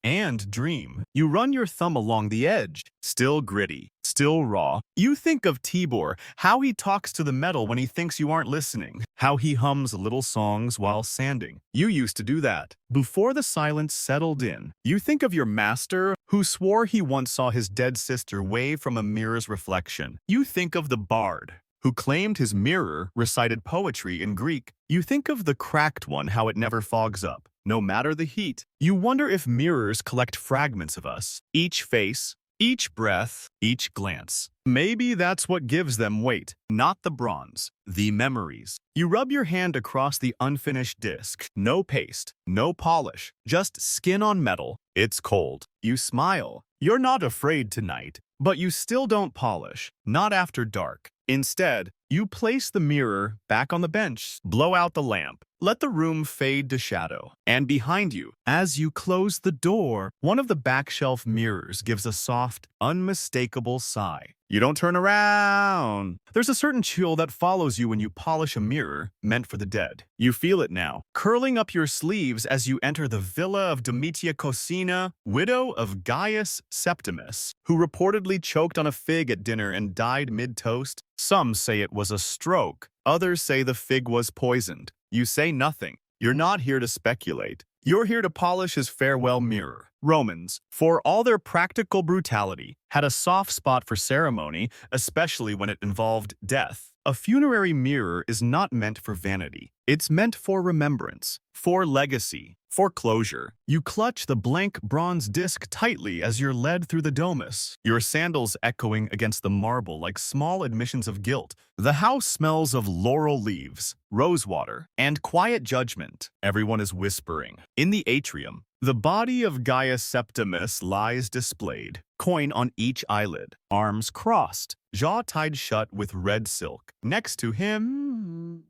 and dream. You run your thumb along the edge, still gritty, still raw. You think of Tibor, how he talks to the metal when he thinks you aren't listening, how he hums little songs while sanding. You used to do that. Before the silence settled in, you think of your master, who swore he once saw his dead sister wave from a mirror's reflection. You think of the bard, who claimed his mirror recited poetry in Greek. You think of the cracked one, how it never fogs up, no matter the heat. You wonder if mirrors collect fragments of us, each face, each breath, each glance. Maybe that's what gives them weight, not the bronze, the memories. You rub your hand across the unfinished disc. No paste, no polish, just skin on metal. It's cold. You smile. You're not afraid tonight, but you still don't polish, not after dark. Instead, you place the mirror back on the bench, blow out the lamp, let the room fade to shadow. And behind you, as you close the door, one of the back shelf mirrors gives a soft, unmistakable sigh. You don't turn around. There's a certain chill that follows you when you polish a mirror meant for the dead. You feel it now, curling up your sleeves as you enter the villa of Domitia Cosina, widow of Gaius Septimus, who reportedly choked on a fig at dinner and died mid-toast. Some say it was a stroke. Others say the fig was poisoned. You say nothing. You're not here to speculate. You're here to polish his farewell mirror. Romans, for all their practical brutality, had a soft spot for ceremony, especially when it involved death. A funerary mirror is not meant for vanity. It's meant for remembrance, for legacy, for closure. You clutch the blank bronze disc tightly as you're led through the domus, your sandals echoing against the marble like small admissions of guilt. The house smells of laurel leaves, rosewater, and quiet judgment. Everyone is whispering. In the atrium, the body of Gaius Septimus lies displayed, coin on each eyelid, arms crossed, jaw tied shut with red silk. Next to him,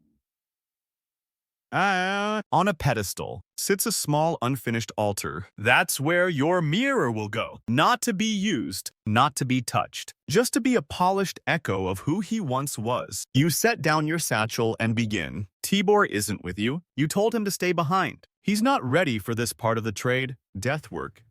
on a pedestal, sits a small unfinished altar. That's where your mirror will go. Not to be used, not to be touched, just to be a polished echo of who he once was. You set down your satchel and begin. Tibor isn't with you. You told him to stay behind. He's not ready for this part of the trade, death work.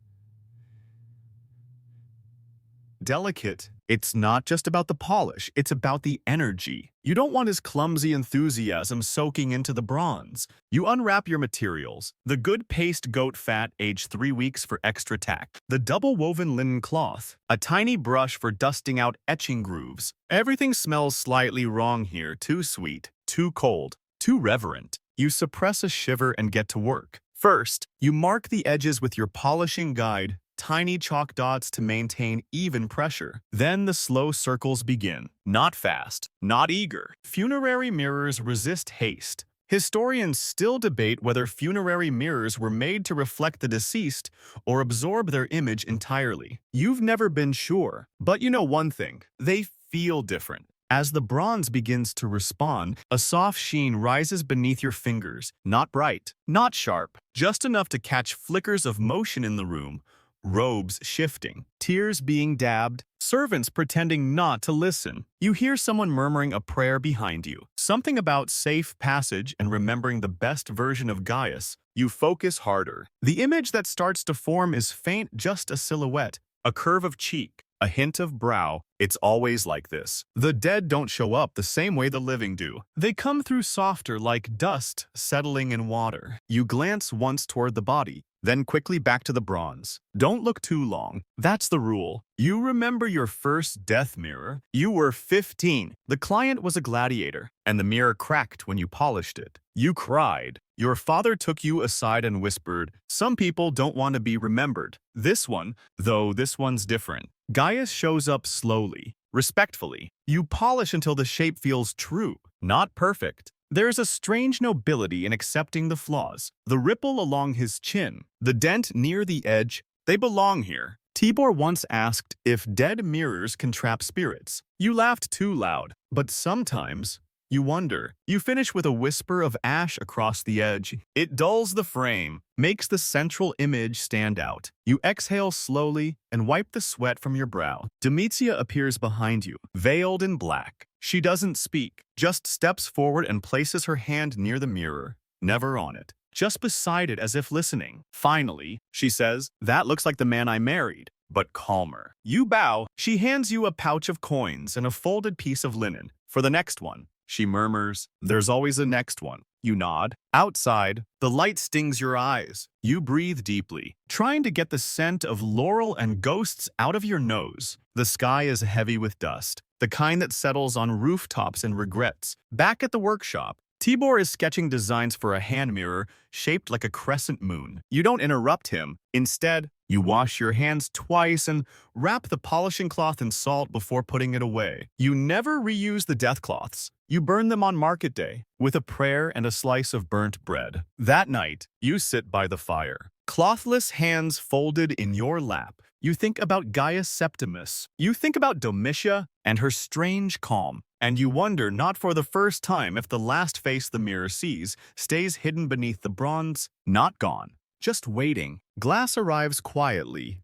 delicate. It's not just about the polish, it's about the energy. You don't want his clumsy enthusiasm soaking into the bronze. You unwrap your materials. The good paste goat fat aged 3 weeks for extra tack. The double woven linen cloth. A tiny brush for dusting out etching grooves. Everything smells slightly wrong here. Too sweet, too cold, too reverent. You suppress a shiver and get to work. First, you mark the edges with your polishing guide, tiny chalk dots to maintain even pressure. Then the slow circles begin. Not fast, not eager. Funerary mirrors resist haste. Historians still debate whether funerary mirrors were made to reflect the deceased or absorb their image entirely. You've never been sure, but you know one thing, they feel different. As the bronze begins to respond, a soft sheen rises beneath your fingers, not bright, not sharp, just enough to catch flickers of motion in the room. Robes shifting, tears being dabbed, servants pretending not to listen. You hear someone murmuring a prayer behind you. Something about safe passage and remembering the best version of Gaius. You focus harder. The image that starts to form is faint, just a silhouette, a curve of cheek, a hint of brow. It's always like this. The dead don't show up the same way the living do. They come through softer, like dust settling in water. You glance once toward the body, then quickly back to the bronze. Don't look too long. That's the rule. You remember your first death mirror? You were 15. The client was a gladiator, and the mirror cracked when you polished it. You cried. Your father took you aside and whispered, "Some people don't want to be remembered." This one's different. Gaius shows up slowly, respectfully. You polish until the shape feels true, not perfect. There's a strange nobility in accepting the flaws. The ripple along his chin, the dent near the edge, they belong here. Tibor once asked if dead mirrors can trap spirits. You laughed too loud, but sometimes you wonder. You finish with a whisper of ash across the edge. It dulls the frame, makes the central image stand out. You exhale slowly and wipe the sweat from your brow. Demetria appears behind you, veiled in black. She doesn't speak, just steps forward and places her hand near the mirror, never on it, just beside it as if listening. Finally, she says, "That looks like the man I married," but calmer. You bow. She hands you a pouch of coins and a folded piece of linen. "For the next one," she murmurs. "There's always a next one." You nod. Outside, the light stings your eyes. You breathe deeply, trying to get the scent of laurel and ghosts out of your nose. The sky is heavy with dust, the kind that settles on rooftops and regrets. Back at the workshop, Tibor is sketching designs for a hand mirror shaped like a crescent moon. You don't interrupt him. Instead, you wash your hands twice and wrap the polishing cloth in salt before putting it away. You never reuse the death cloths. You burn them on market day with a prayer and a slice of burnt bread. That night, you sit by the fire, clothless hands folded in your lap. You think about Gaius Septimus. You think about Domitia and her strange calm. And you wonder, not for the first time, if the last face the mirror sees stays hidden beneath the bronze, not gone, just waiting. Glass arrives quietly.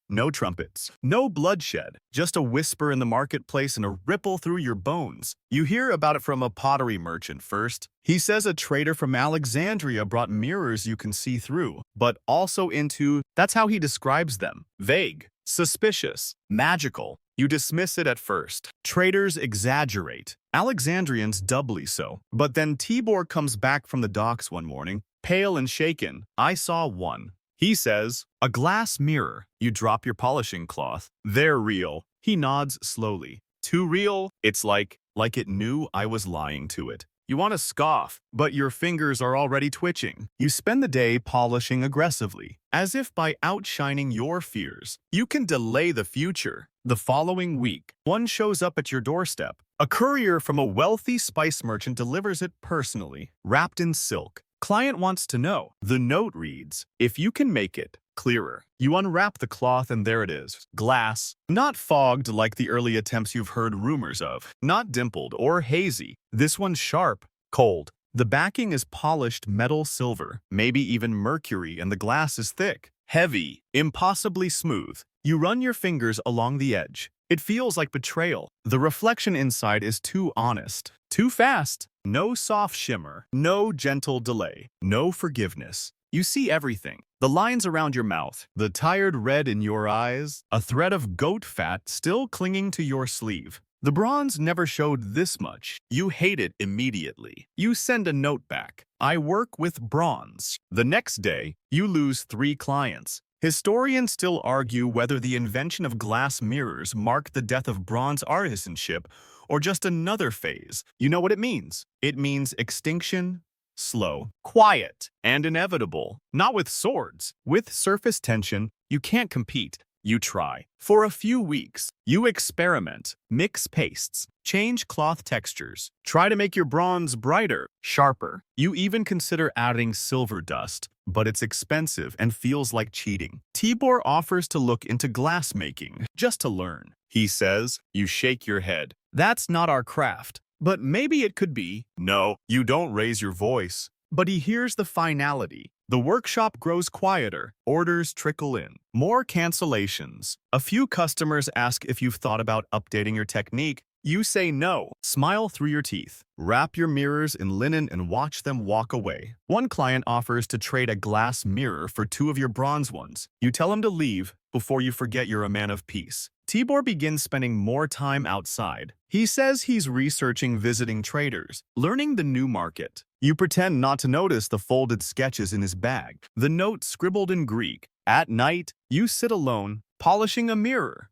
No trumpets, no bloodshed, just a whisper in the marketplace and a ripple through your bones. You hear about it from a pottery merchant first. He says a trader from Alexandria brought mirrors you can see through, but also into, that's how he describes them, vague, suspicious, magical. You dismiss it at first. Traders exaggerate. Alexandrians doubly so. But then Tibor comes back from the docks one morning, pale and shaken. "I saw one." He says, "A glass mirror." You drop your polishing cloth. "They're real." He nods slowly. "Too real? It's like it knew I was lying to it." You want to scoff, but your fingers are already twitching. You spend the day polishing aggressively, as if by outshining your fears, you can delay the future. The following week, one shows up at your doorstep. A courier from a wealthy spice merchant delivers it personally, wrapped in silk. Client wants to know. The note reads, "If you can make it clearer." You unwrap the cloth and there it is. Glass. Not fogged like the early attempts you've heard rumors of. Not dimpled or hazy. This one's sharp, cold. The backing is polished metal silver, maybe even mercury, and the glass is thick, heavy, impossibly smooth. You run your fingers along the edge. It feels like betrayal. The reflection inside is too honest, too fast. No soft shimmer, no gentle delay, no forgiveness. You see everything. The lines around your mouth, the tired red in your eyes, a thread of goat fat still clinging to your sleeve. The bronze never showed this much. You hate it immediately. You send a note back. I work with bronze. The next day, you lose 3 clients. Historians still argue whether the invention of glass mirrors marked the death of bronze artisanship or just another phase. You know what it means? It means extinction, slow, quiet, and inevitable. Not with swords. With surface tension, you can't compete. You try. For a few weeks, you experiment, mix pastes, change cloth textures, try to make your bronze brighter, sharper. You even consider adding silver dust, but it's expensive and feels like cheating. Tibor offers to look into glass making, just to learn. He says, you shake your head. That's not our craft. But maybe it could be. No, you don't raise your voice. But he hears the finality. The workshop grows quieter. Orders trickle in. More cancellations. A few customers ask if you've thought about updating your technique. You say no. Smile through your teeth. Wrap your mirrors in linen and watch them walk away. One client offers to trade a glass mirror for 2 of your bronze ones. You tell him to leave before you forget you're a man of peace. Tibor begins spending more time outside. He says he's researching visiting traders, learning the new market. You pretend not to notice the folded sketches in his bag, the note scribbled in Greek. At night, you sit alone, polishing a mirror.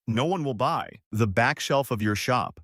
No one will buy. The back shelf of your shop,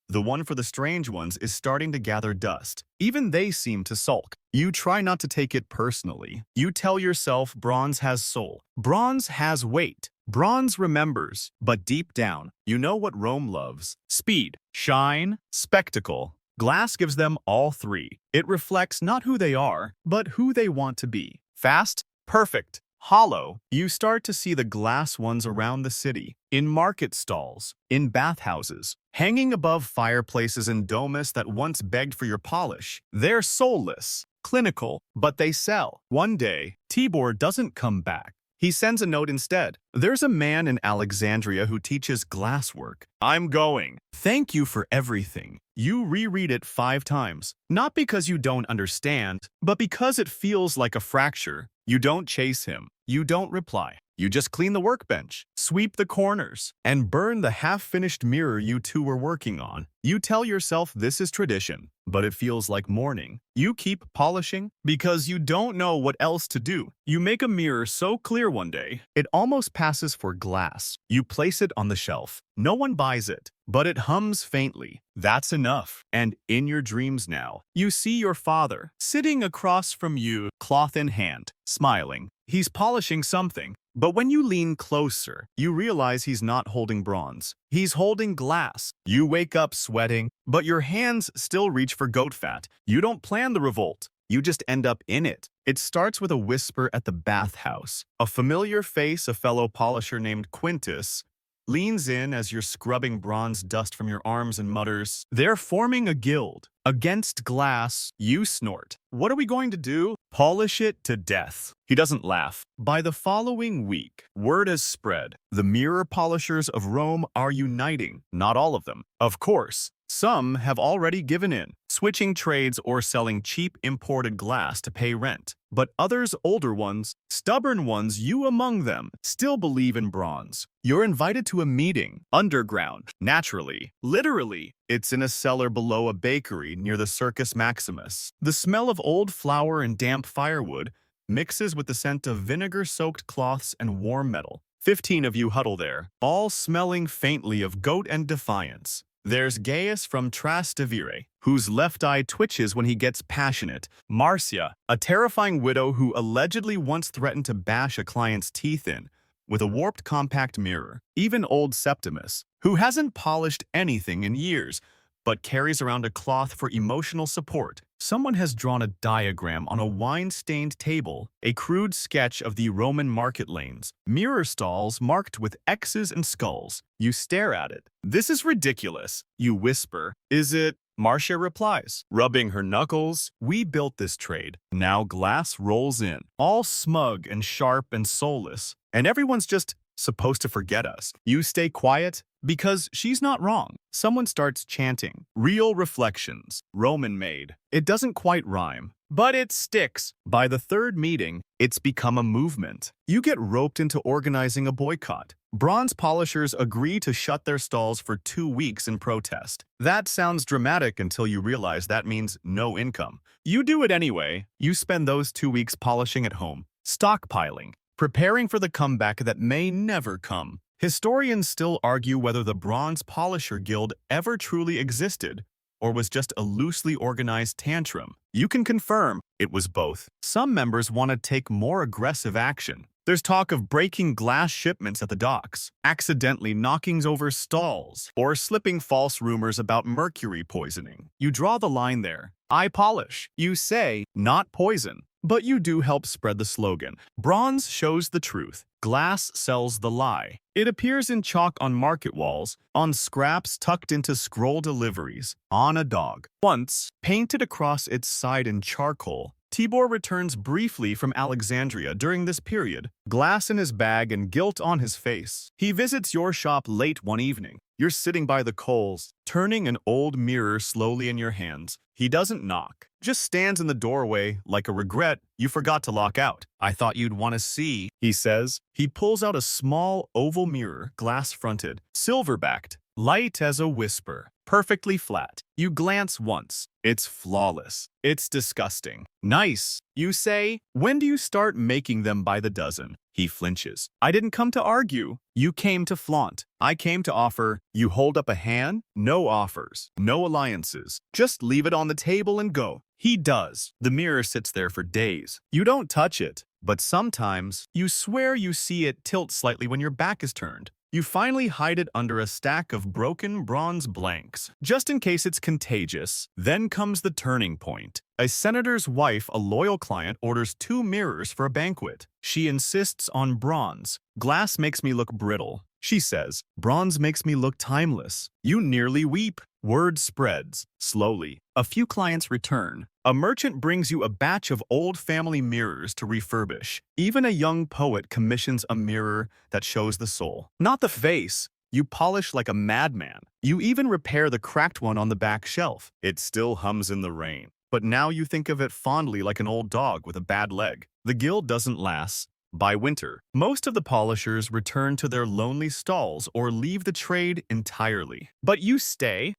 the one for the strange ones, is starting to gather dust. Even they seem to sulk. You try not to take it personally. You tell yourself bronze has soul. Bronze has weight. Bronze remembers. But deep down, you know what Rome loves. Speed, shine, spectacle. Glass gives them all 3. It reflects not who they are, but who they want to be. Fast, perfect, hollow. You start to see the glass ones around the city, in market stalls, in bathhouses, hanging above fireplaces and domes that once begged for your polish. They're soulless, clinical, but they sell. One day, Tibor doesn't come back. He sends a note instead. There's a man in Alexandria who teaches glasswork. I'm going. Thank you for everything. You reread it 5 times. Not because you don't understand, but because it feels like a fracture. You don't chase him. You don't reply. You just clean the workbench, sweep the corners, and burn the half-finished mirror you 2 were working on. You tell yourself this is tradition, but it feels like mourning. You keep polishing because you don't know what else to do. You make a mirror so clear one day, it almost passes for glass. You place it on the shelf. No one buys it, but it hums faintly. That's enough. And in your dreams now, you see your father sitting across from you, cloth in hand, smiling. He's polishing something. But when you lean closer, you realize he's not holding bronze. He's holding glass. You wake up sweating, but your hands still reach for goat fat. You don't plan the revolt. You just end up in it. It starts with a whisper at the bathhouse. A familiar face, a fellow polisher named Quintus, leans in as you're scrubbing bronze dust from your arms and mutters, "They're forming a guild. Against glass." You snort. "What are we going to do?" "Polish it to death." He doesn't laugh. By the following week, word has spread. The mirror polishers of Rome are uniting. Not all of them, of course. Some have already given in, switching trades or selling cheap imported glass to pay rent. But others, older ones, stubborn ones, you among them, still believe in bronze. You're invited to a meeting, underground, naturally, literally. It's in a cellar below a bakery near the Circus Maximus. The smell of old flour and damp firewood mixes with the scent of vinegar-soaked cloths and warm metal. 15 of you huddle there, all smelling faintly of goat and defiance. There's Gaius from Trastevere, whose left eye twitches when he gets passionate. Marcia, a terrifying widow who allegedly once threatened to bash a client's teeth in with a warped compact mirror. Even old Septimus, who hasn't polished anything in years, but carries around a cloth for emotional support. Someone has drawn a diagram on a wine-stained table, a crude sketch of the Roman market lanes, mirror stalls marked with X's and skulls. You stare at it. "This is ridiculous," you whisper. "Is it?" Marcia replies, rubbing her knuckles. "We built this trade. Now glass rolls in, all smug and sharp and soulless, and everyone's just supposed to forget us." You stay quiet because she's not wrong. Someone starts chanting, "Real reflections, Roman made." It doesn't quite rhyme, But it sticks. By the third meeting, it's become a movement. You get roped into organizing a boycott. Bronze polishers agree to shut their stalls for 2 weeks in protest. That sounds dramatic until you realize that means no income. You do it anyway. You spend those 2 weeks polishing at home, stockpiling, preparing for the comeback that may never come. Historians still argue whether the Bronze Polisher Guild ever truly existed or was just a loosely organized tantrum. You can confirm it was both. Some members want to take more aggressive action. There's talk of breaking glass shipments at the docks, accidentally knocking over stalls, or slipping false rumors about mercury poisoning. You draw the line there. I polish. You say, not poison. But you do help spread the slogan. Bronze shows the truth. Glass sells the lie. It appears in chalk on market walls, on scraps tucked into scroll deliveries, on a dog. Once, painted across its side in charcoal, Tibor returns briefly from Alexandria during this period, glass in his bag and guilt on his face. He visits your shop late one evening. You're sitting by the coals, turning an old mirror slowly in your hands. He doesn't knock, just stands in the doorway like a regret you forgot to lock out. I thought you'd want to see, he says. He pulls out a small oval mirror, glass-fronted, silver-backed, light as a whisper, perfectly flat. You glance once. It's flawless. It's disgusting. Nice, you say. When do you start making them by the dozen? He flinches. I didn't come to argue. You came to flaunt. I came to offer. You hold up a hand? No offers. No alliances. Just leave it on the table and go. He does. The mirror sits there for days. You don't touch it. But sometimes, you swear you see it tilt slightly when your back is turned. You finally hide it under a stack of broken bronze blanks, just in case it's contagious. Then comes the turning point. A senator's wife, a loyal client, orders 2 mirrors for a banquet. She insists on bronze. Glass makes me look brittle. She says, bronze makes me look timeless. You nearly weep. Word spreads. Slowly. A few clients return. A merchant brings you a batch of old family mirrors to refurbish. Even a young poet commissions a mirror that shows the soul, not the face. You polish like a madman. You even repair the cracked one on the back shelf. It still hums in the rain. But now you think of it fondly like an old dog with a bad leg. The guild doesn't last. By winter, most of the polishers return to their lonely stalls or leave the trade entirely. But you stay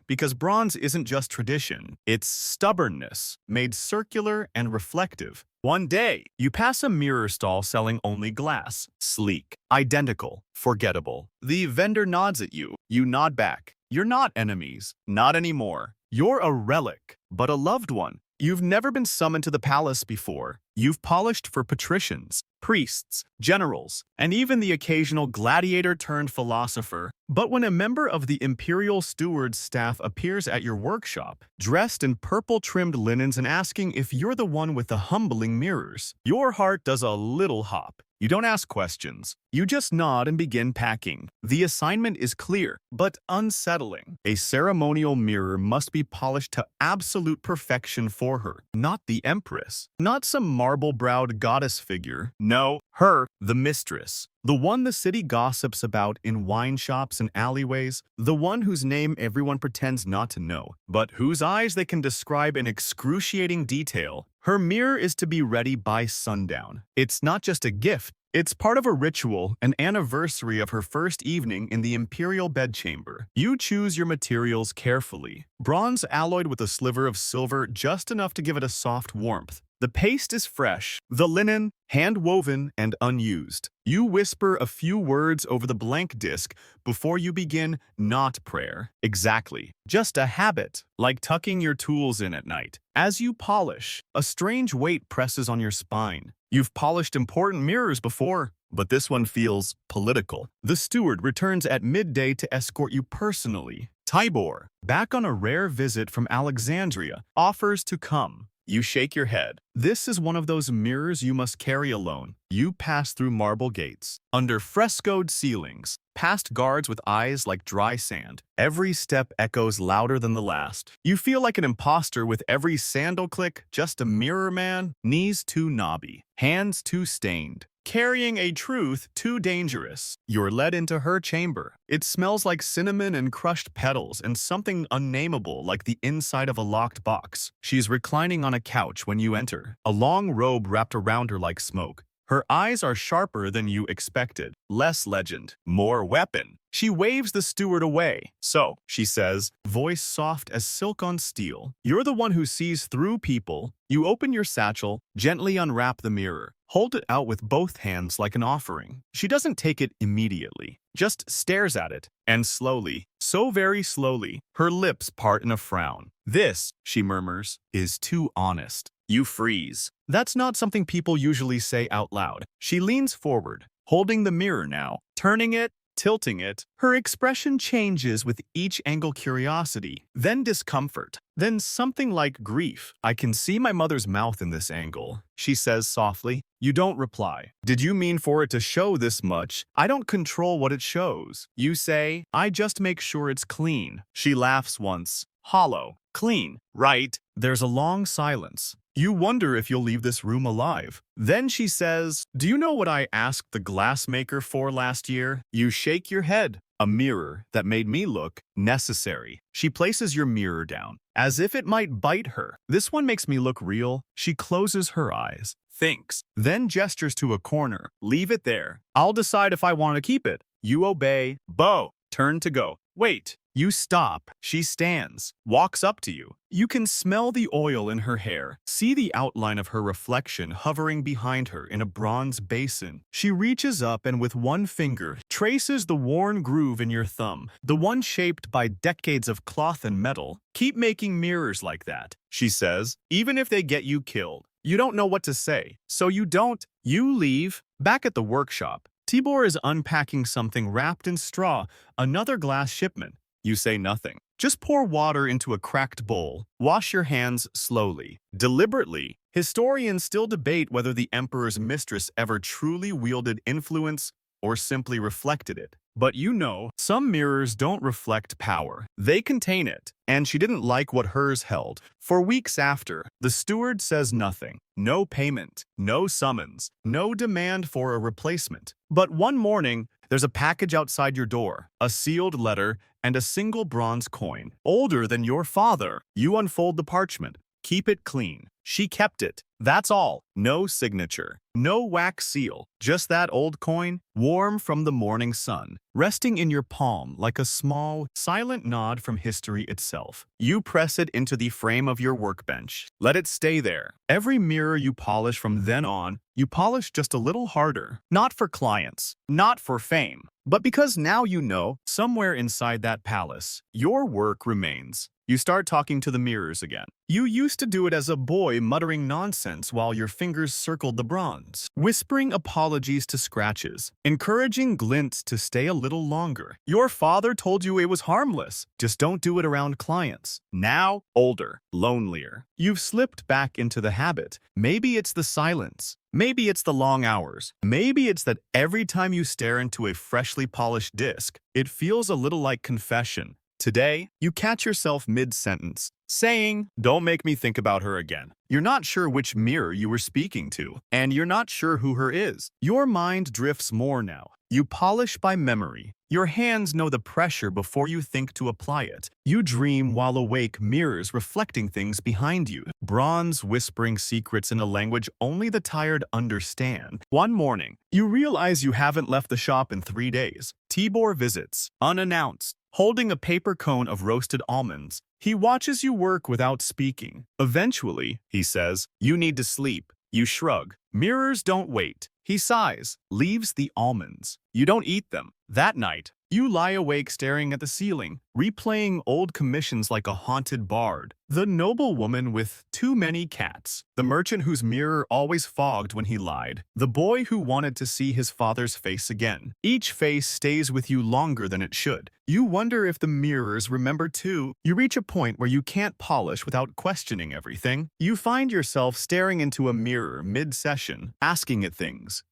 because bronze isn't just tradition, it's stubbornness, made circular and reflective. One day, you pass a mirror stall selling only glass, sleek, identical, forgettable. The vendor nods at you. You nod back. You're not enemies, not anymore. You're a relic, but a loved one. You've never been summoned to the palace before. You've polished for patricians, priests, generals, and even the occasional gladiator-turned-philosopher. But when a member of the imperial steward's staff appears at your workshop, dressed in purple-trimmed linens and asking if you're the one with the humbling mirrors, your heart does a little hop. You don't ask questions. You just nod and begin packing. The assignment is clear, but unsettling. A ceremonial mirror must be polished to absolute perfection for her, not the empress, not some marble-browed goddess figure. No, her, the mistress. The one the city gossips about in wine shops and alleyways, the one whose name everyone pretends not to know, but whose eyes they can describe in excruciating detail. Her mirror is to be ready by sundown. It's not just a gift, it's part of a ritual, an anniversary of her first evening in the imperial bedchamber. You choose your materials carefully. Bronze alloyed with a sliver of silver just enough to give it a soft warmth. The paste is fresh, the linen, hand-woven and unused. You whisper a few words over the blank disc before you begin, not prayer. Exactly. Just a habit, like tucking your tools in at night. As you polish, a strange weight presses on your spine. You've polished important mirrors before, but this one feels political. The steward returns at midday to escort you personally. Tibor, back on a rare visit from Alexandria, offers to come. You shake your head. This is one of those mirrors you must carry alone. You pass through marble gates, under frescoed ceilings, past guards with eyes like dry sand. Every step echoes louder than the last. You feel like an imposter with every sandal click, just a mirror man, knees too knobby, hands too stained. carrying a truth too dangerous. You're led into her chamber. It smells like cinnamon and crushed petals and something unnameable like the inside of a locked box. She's reclining on a couch when you enter, a long robe wrapped around her like smoke. Her eyes are sharper than you expected. Less legend, more weapon. She waves the steward away. So, she says, voice soft as silk on steel, you're the one who sees through people. You open your satchel, gently unwrap the mirror, hold it out with both hands like an offering. She doesn't take it immediately, just stares at it, and slowly, so very slowly, her lips part in a frown. This, she murmurs, is too honest. You freeze. That's not something people usually say out loud. She leans forward, holding the mirror now, turning it, tilting it. Her expression changes with each angle: curiosity, then discomfort, then something like grief. I can see my mother's mouth in this angle, she says softly. You don't reply. Did you mean for it to show this much? I don't control what it shows. You say, I just make sure it's clean. She laughs once. Hollow. Clean, right? There's a long silence. You wonder if you'll leave this room alive. Then she says, do you know what I asked the glassmaker for last year? You shake your head. A mirror that made me look necessary. She places your mirror down, as if it might bite her. This one makes me look real. She closes her eyes, thinks, then gestures to a corner. Leave it there. I'll decide if I want to keep it. You obey. Bo. Turn to go. Wait. You stop. She stands, walks up to you. You can smell the oil in her hair, see the outline of her reflection hovering behind her in a bronze basin. She reaches up and with one finger traces the worn groove in your thumb, the one shaped by decades of cloth and metal. Keep making mirrors like that, she says, even if they get you killed. You don't know what to say, so you don't. You leave. Back at the workshop, Tibor is unpacking something wrapped in straw, another glass shipment. You say nothing. Just pour water into a cracked bowl. Wash your hands slowly, deliberately. Historians still debate whether the emperor's mistress ever truly wielded influence or simply reflected it. But you know, some mirrors don't reflect power. They contain it. And she didn't like what hers held. For weeks after, the steward says nothing. No payment, no summons, no demand for a replacement. But one morning, there's a package outside your door, a sealed letter, and a single bronze coin, older than your father. You unfold the parchment. Keep it clean. She kept it. That's all. No signature. No wax seal. Just that old coin, warm from the morning sun, resting in your palm like a small, silent nod from history itself. You press it into the frame of your workbench. Let it stay there. Every mirror you polish from then on, you polish just a little harder. Not for clients, not for fame, but because now you know, somewhere inside that palace, your work remains. You start talking to the mirrors again. You used to do it as a boy, muttering nonsense while your fingers circled the bronze, whispering apologies to scratches, encouraging glints to stay a little longer. Your father told you it was harmless. Just don't do it around clients. Now, older, lonelier. You've slipped back into the habit. Maybe it's the silence. Maybe it's the long hours. Maybe it's that every time you stare into a freshly polished disc, it feels a little like confession. Today, you catch yourself mid-sentence, saying, don't make me think about her again. You're not sure which mirror you were speaking to, and you're not sure who her is. Your mind drifts more now. You polish by memory. Your hands know the pressure before you think to apply it. You dream while awake, mirrors reflecting things behind you. Bronze whispering secrets in a language only the tired understand. One morning, you realize you haven't left the shop in 3 days. Tibor visits, unannounced, holding a paper cone of roasted almonds. He watches you work without speaking. Eventually, he says, you need to sleep. You shrug. Mirrors don't wait. He sighs, leaves the almonds. You don't eat them. That night, you lie awake staring at the ceiling, replaying old commissions like a haunted bard. The noblewoman with too many cats. The merchant whose mirror always fogged when he lied. The boy who wanted to see his father's face again. Each face stays with you longer than it should. You wonder if the mirrors remember too. You reach a point where you can't polish without questioning everything. You find yourself staring into a mirror mid-session, asking it things.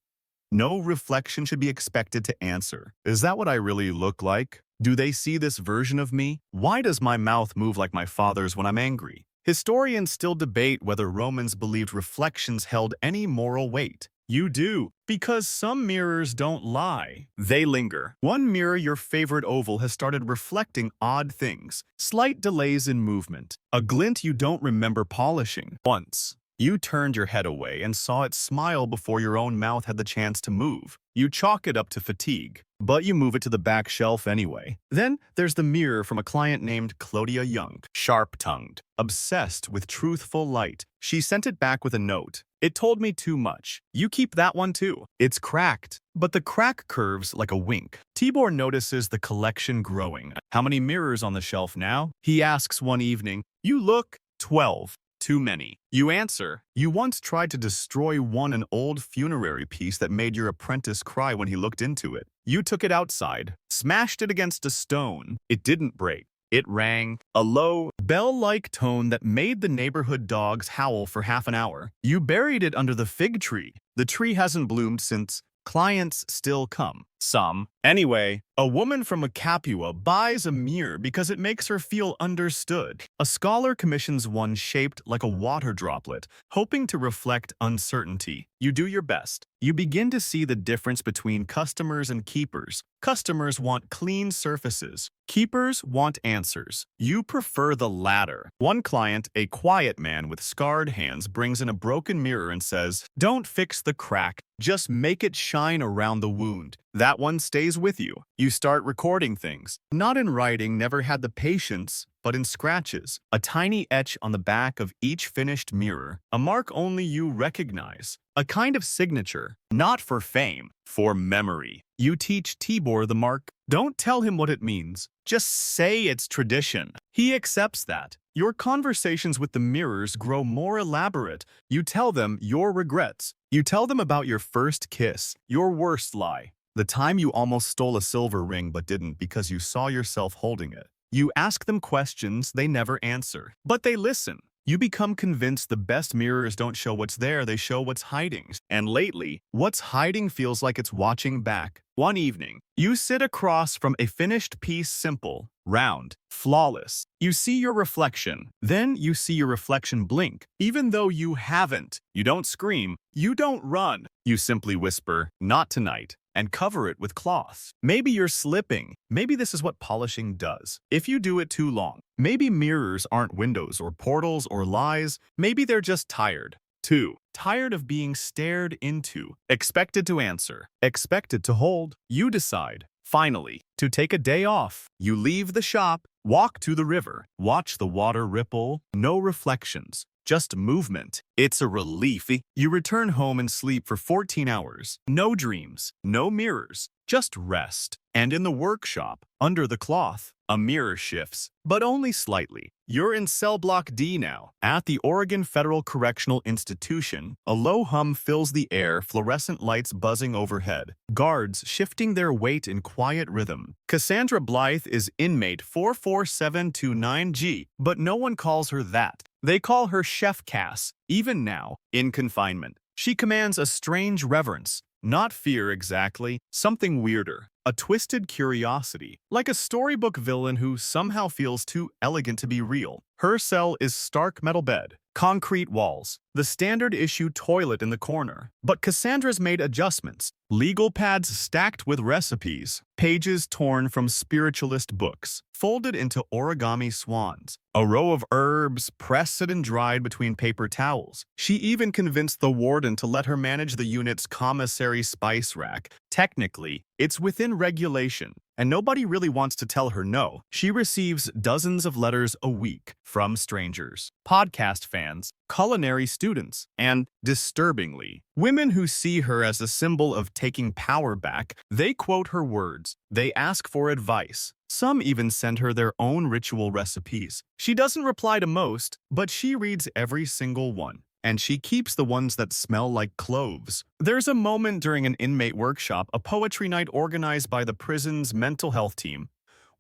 No reflection should be expected to answer. Is that what I really look like? Do they see this version of me? Why does my mouth move like my father's when I'm angry? Historians still debate whether Romans believed reflections held any moral weight. You do, because some mirrors don't lie. They linger. One mirror, your favorite oval, has started reflecting odd things. Slight delays in movement. A glint you don't remember polishing. Once, you turned your head away and saw it smile before your own mouth had the chance to move. You chalk it up to fatigue, but you move it to the back shelf anyway. Then there's the mirror from a client named Claudia Young, sharp-tongued, obsessed with truthful light. She sent it back with a note. It told me too much. You keep that one too. It's cracked, but the crack curves like a wink. Tibor notices the collection growing. How many mirrors on the shelf now? He asks one evening. You look 12. Too many. You answer, you once tried to destroy an old funerary piece that made your apprentice cry when he looked into it. You took it outside, smashed it against a stone. It didn't break. It rang, a low, bell-like tone that made the neighborhood dogs howl for half an hour. You buried it under the fig tree. The tree hasn't bloomed since. Clients still come. Some. Anyway, a woman from Capua buys a mirror because it makes her feel understood. A scholar commissions one shaped like a water droplet, hoping to reflect uncertainty. You do your best. You begin to see the difference between customers and keepers. Customers want clean surfaces. Keepers want answers. You prefer the latter. One client, a quiet man with scarred hands, brings in a broken mirror and says, "Don't fix the crack, just make it shine around the wound." That one stays with you. You start recording things. Not in writing, never had the patience, but in scratches. A tiny etch on the back of each finished mirror. A mark only you recognize. A kind of signature. Not for fame, for memory. You teach Tibor the mark. Don't tell him what it means. Just say it's tradition. He accepts that. Your conversations with the mirrors grow more elaborate. You tell them your regrets. You tell them about your first kiss, your worst lie. The time you almost stole a silver ring but didn't because you saw yourself holding it. You ask them questions they never answer, but they listen. You become convinced the best mirrors don't show what's there, they show what's hiding. And lately, what's hiding feels like it's watching back. One evening, you sit across from a finished piece, simple, round, flawless. You see your reflection. Then you see your reflection blink. Even though you haven't. You don't scream. You don't run. You simply whisper, "Not tonight," and cover it with cloth. Maybe you're slipping. Maybe this is what polishing does. If you do it too long, maybe mirrors aren't windows or portals or lies. Maybe they're just tired. 2. Tired of being stared into. Expected to answer. Expected to hold. You decide, finally, to take a day off. You leave the shop, walk to the river, watch the water ripple. No reflections. Just movement. It's a relief. You return home and sleep for 14 hours. No dreams, no mirrors, just rest. And in the workshop, under the cloth, a mirror shifts, but only slightly. You're in cell block D now. At the Oregon Federal Correctional Institution, a low hum fills the air, fluorescent lights buzzing overhead, guards shifting their weight in quiet rhythm. Cassandra Blythe is inmate 44729G, but no one calls her that. They call her Chef Cass, even now, in confinement. She commands a strange reverence. Not fear exactly, something weirder. A twisted curiosity, like a storybook villain who somehow feels too elegant to be real. Her cell is stark metal bed, concrete walls, the standard issue toilet in the corner. But Cassandra's made adjustments. Legal pads stacked with recipes, pages torn from spiritualist books, folded into origami swans. A row of herbs pressed and dried between paper towels. She even convinced the warden to let her manage the unit's commissary spice rack. Technically, it's within regulation, and nobody really wants to tell her no. She receives dozens of letters a week from strangers, podcast fans, culinary students, and, disturbingly, women who see her as a symbol of taking power back. They quote her words. They ask for advice. Some even send her their own ritual recipes. She doesn't reply to most, but she reads every single one. And she keeps the ones that smell like cloves. There's a moment during an inmate workshop, a poetry night organized by the prison's mental health team,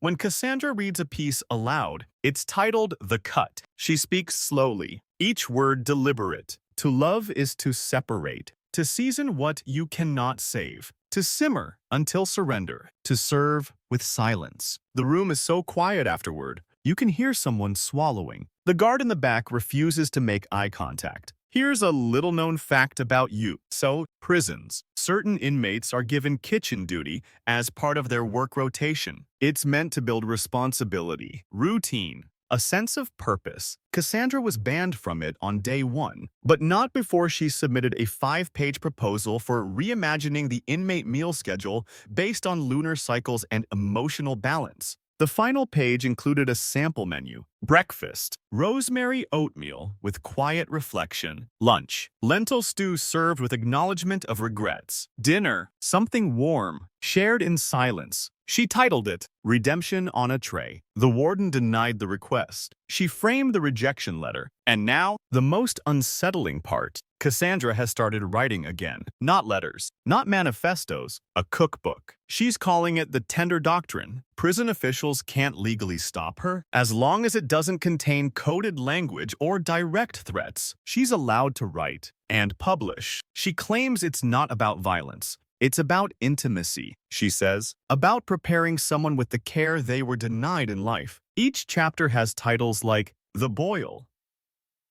when Cassandra reads a piece aloud. It's titled The Cut. She speaks slowly, each word deliberate. To love is to separate, to season what you cannot save, to simmer until surrender, to serve with silence. The room is so quiet afterward, you can hear someone swallowing. The guard in the back refuses to make eye contact. Here's a little-known fact about you. So, prisons. Certain inmates are given kitchen duty as part of their work rotation. It's meant to build responsibility, routine, a sense of purpose. Cassandra was banned from it on day one, but not before she submitted a 5-page proposal for reimagining the inmate meal schedule based on lunar cycles and emotional balance. The final page included a sample menu. Breakfast, rosemary oatmeal with quiet reflection. Lunch, lentil stew served with acknowledgement of regrets. Dinner, something warm, shared in silence. She titled it, Redemption on a Tray. The warden denied the request. She framed the rejection letter. And now, the most unsettling part. Cassandra has started writing again. Not letters, not manifestos, a cookbook. She's calling it the Tender Doctrine. Prison officials can't legally stop her. As long as it doesn't contain coded language or direct threats, she's allowed to write and publish. She claims it's not about violence. It's about intimacy, she says, about preparing someone with the care they were denied in life. Each chapter has titles like The Boil,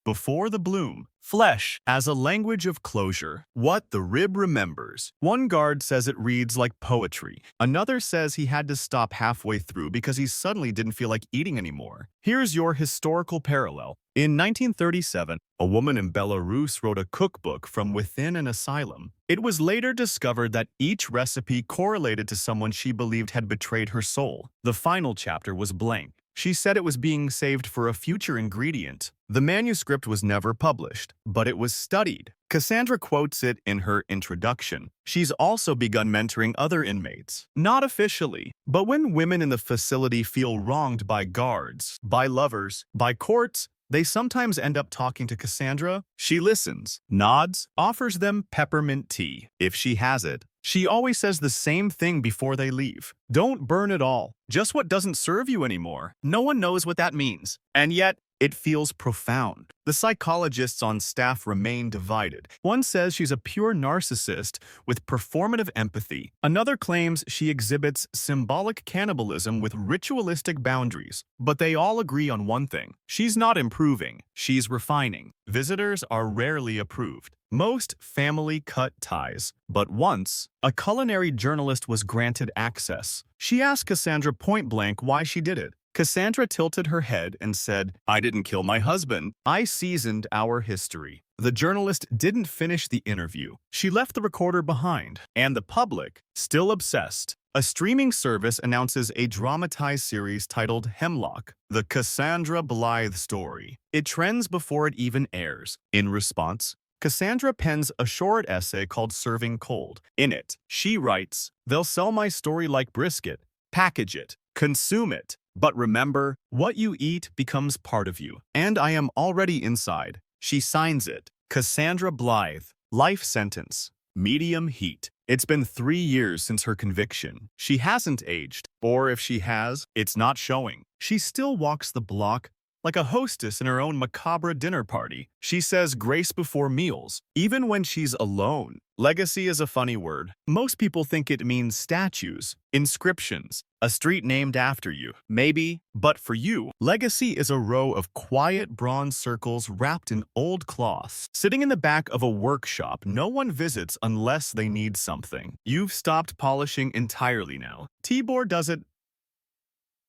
Before the Bloom, Flesh as a Language of Closure, What the Rib Remembers. One guard says it reads like poetry. Another says he had to stop halfway through because he suddenly didn't feel like eating anymore. Here's your historical parallel. In 1937, a woman in Belarus wrote a cookbook from within an asylum. It was later discovered that each recipe correlated to someone she believed had betrayed her soul. The final chapter was blank. She said it was being saved for a future ingredient. The manuscript was never published, but it was studied. Cassandra quotes it in her introduction. She's also begun mentoring other inmates. Not officially, but when women in the facility feel wronged by guards, by lovers, by courts, they sometimes end up talking to Cassandra. She listens, nods, offers them peppermint tea, if she has it. She always says the same thing before they leave. Don't burn it all. Just what doesn't serve you anymore. No one knows what that means. And yet, it feels profound. The psychologists on staff remain divided. One says she's a pure narcissist with performative empathy. Another claims she exhibits symbolic cannibalism with ritualistic boundaries. But they all agree on one thing. She's not improving. She's refining. Visitors are rarely approved. Most family cut ties. But once, a culinary journalist was granted access. She asked Cassandra point-blank why she did it. Cassandra tilted her head and said, I didn't kill my husband. I seasoned our history. The journalist didn't finish the interview. She left the recorder behind. And the public, still obsessed. A streaming service announces a dramatized series titled Hemlock, The Cassandra Blythe Story. It trends before it even airs. In response, Cassandra pens a short essay called Serving Cold. In it, she writes, They'll sell my story like brisket. Package it. Consume it. But remember, what you eat becomes part of you. And I am already inside. She signs it. Cassandra Blythe. Life sentence. Medium heat. It's been 3 years since her conviction. She hasn't aged. Or if she has, it's not showing. She still walks the block like a hostess in her own macabre dinner party. She says grace before meals, even when she's alone. Legacy is a funny word. Most people think it means statues, inscriptions, a street named after you. Maybe, but for you, legacy is a row of quiet bronze circles wrapped in old cloths, sitting in the back of a workshop no one visits unless they need something. You've stopped polishing entirely now. Tibor does it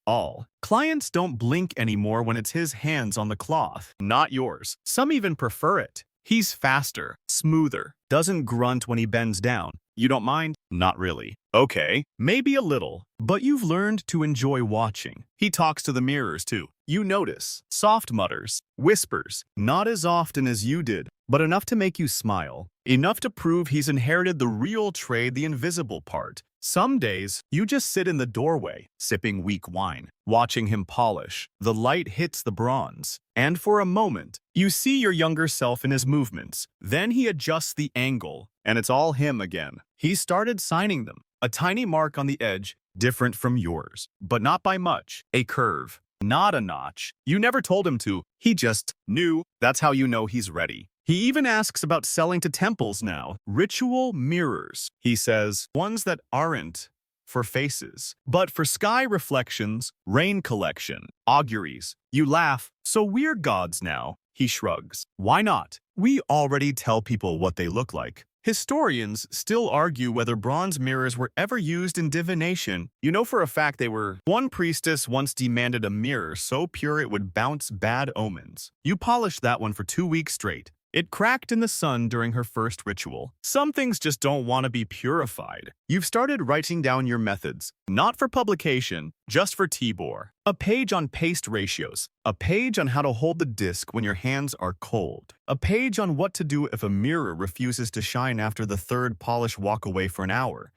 all. Clients don't blink anymore when it's his hands on the cloth, not yours. Some even prefer it. He's faster, smoother, doesn't grunt when he bends down. You don't mind? Not really. Okay, maybe a little, but you've learned to enjoy watching. He talks to the mirrors too. You notice. Soft mutters, whispers, not as often as you did, but enough to make you smile. Enough to prove he's inherited the real trade, the invisible part. Some days, you just sit in the doorway, sipping weak wine, watching him polish. The light hits the bronze, and for a moment, you see your younger self in his movements. Then he adjusts the angle, and it's all him again. He started signing them. A tiny mark on the edge, different from yours, but not by much. A curve, not a notch. You never told him to. He just knew. That's how you know he's ready. He even asks about selling to temples now. Ritual mirrors, he says, ones that aren't for faces, but for sky reflections, rain collection, auguries. You laugh. So we're gods now. He shrugs. Why not? We already tell people what they look like. Historians still argue whether bronze mirrors were ever used in divination. You know for a fact they were. One priestess once demanded a mirror so pure it would bounce bad omens. You polished that one for 2 weeks straight. It cracked in the sun during her first ritual. Some things just don't want to be purified. You've started writing down your methods, not for publication, just for Tibor. A page on paste ratios. A page on how to hold the disc when your hands are cold. A page on what to do if a mirror refuses to shine after the third polish walk away for an hour.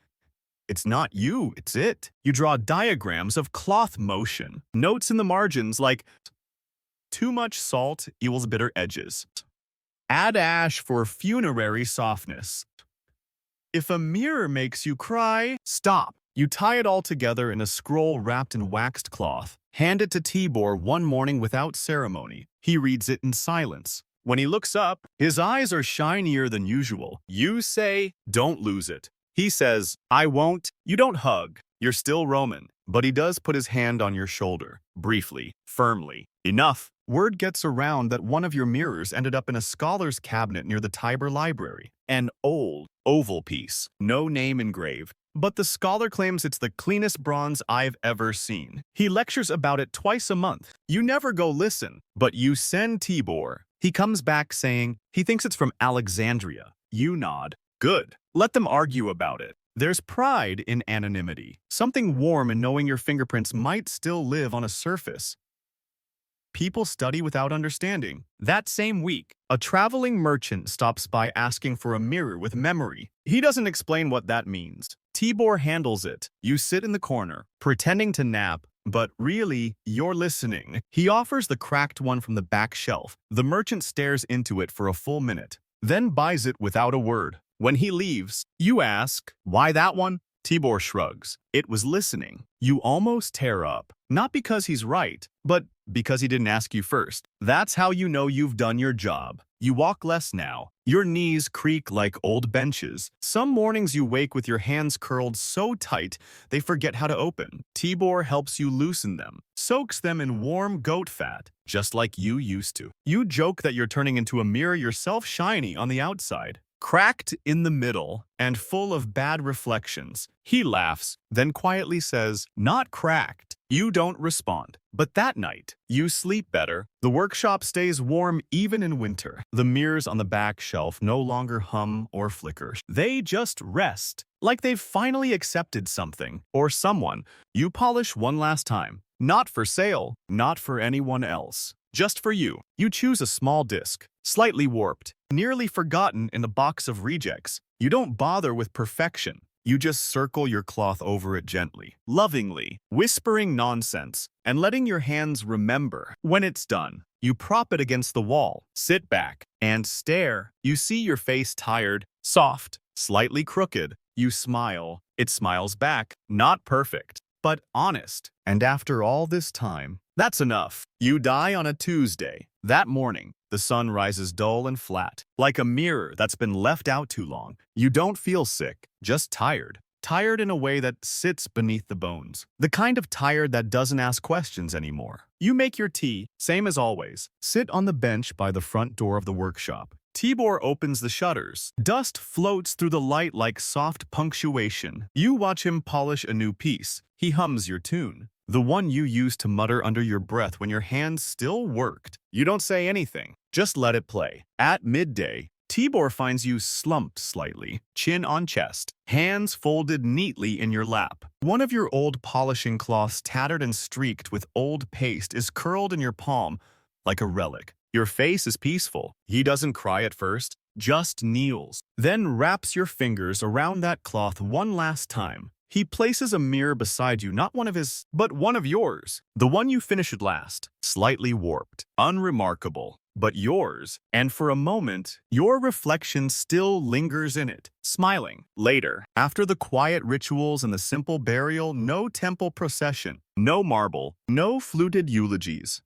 It's not you, it's it. You draw diagrams of cloth motion. Notes in the margins like, too much salt equals bitter edges. Add ash for funerary softness. If a mirror makes you cry, stop. You tie it all together in a scroll wrapped in waxed cloth. Hand it to Tibor one morning without ceremony. He reads it in silence. When he looks up, his eyes are shinier than usual. You say, don't lose it. He says, I won't. You don't hug. You're still Roman. But he does put his hand on your shoulder. Briefly, firmly. Enough. Word gets around that one of your mirrors ended up in a scholar's cabinet near the Tiber Library. An old, oval piece, no name engraved. But the scholar claims it's the cleanest bronze I've ever seen. He lectures about it twice a month. You never go listen, but you send Tibor. He comes back saying he thinks it's from Alexandria. You nod. Good. Let them argue about it. There's pride in anonymity. Something warm in knowing your fingerprints might still live on a surface. People study without understanding. That same week, a traveling merchant stops by asking for a mirror with memory. He doesn't explain what that means. Tibor handles it. You sit in the corner, pretending to nap, but really, you're listening. He offers the cracked one from the back shelf. The merchant stares into it for a full minute, then buys it without a word. When he leaves, you ask, why that one? Tibor shrugs. It was listening. You almost tear up. Not because he's right, but because he didn't ask you first. That's how you know you've done your job. You walk less now. Your knees creak like old benches. Some mornings you wake with your hands curled so tight they forget how to open. Tibor helps you loosen them, soaks them in warm goat fat, just like you used to. You joke that you're turning into a mirror yourself, shiny on the outside, cracked in the middle, and full of bad reflections. He laughs, then quietly says, not cracked. You don't respond. But that night, you sleep better. The workshop stays warm even in winter. The mirrors on the back shelf no longer hum or flicker. They just rest, like they've finally accepted something or someone. You polish one last time. Not for sale, not for anyone else. Just for you. You choose a small disc, slightly warped, nearly forgotten in a box of rejects. You don't bother with perfection. You just circle your cloth over it gently, lovingly, whispering nonsense, and letting your hands remember. When it's done, you prop it against the wall, sit back, and stare. You see your face tired, soft, slightly crooked. You smile. It smiles back. Not perfect, but honest. And after all this time, that's enough. You die on a Tuesday. That morning, the sun rises dull and flat, like a mirror that's been left out too long. You don't feel sick, just tired. Tired in a way that sits beneath the bones. The kind of tired that doesn't ask questions anymore. You make your tea, same as always. Sit on the bench by the front door of the workshop. Tibor opens the shutters. Dust floats through the light like soft punctuation. You watch him polish a new piece. He hums your tune. The one you used to mutter under your breath when your hands still worked. You don't say anything. Just let it play. At midday, Tibor finds you slumped slightly, chin on chest, hands folded neatly in your lap. One of your old polishing cloths, tattered and streaked with old paste, is curled in your palm like a relic. Your face is peaceful. He doesn't cry at first, just kneels, then wraps your fingers around that cloth one last time. He places a mirror beside you, not one of his, but one of yours. The one you finished last, slightly warped, unremarkable, but yours. And for a moment, your reflection still lingers in it, smiling. Later, after the quiet rituals and the simple burial, no temple procession, no marble, no fluted eulogies.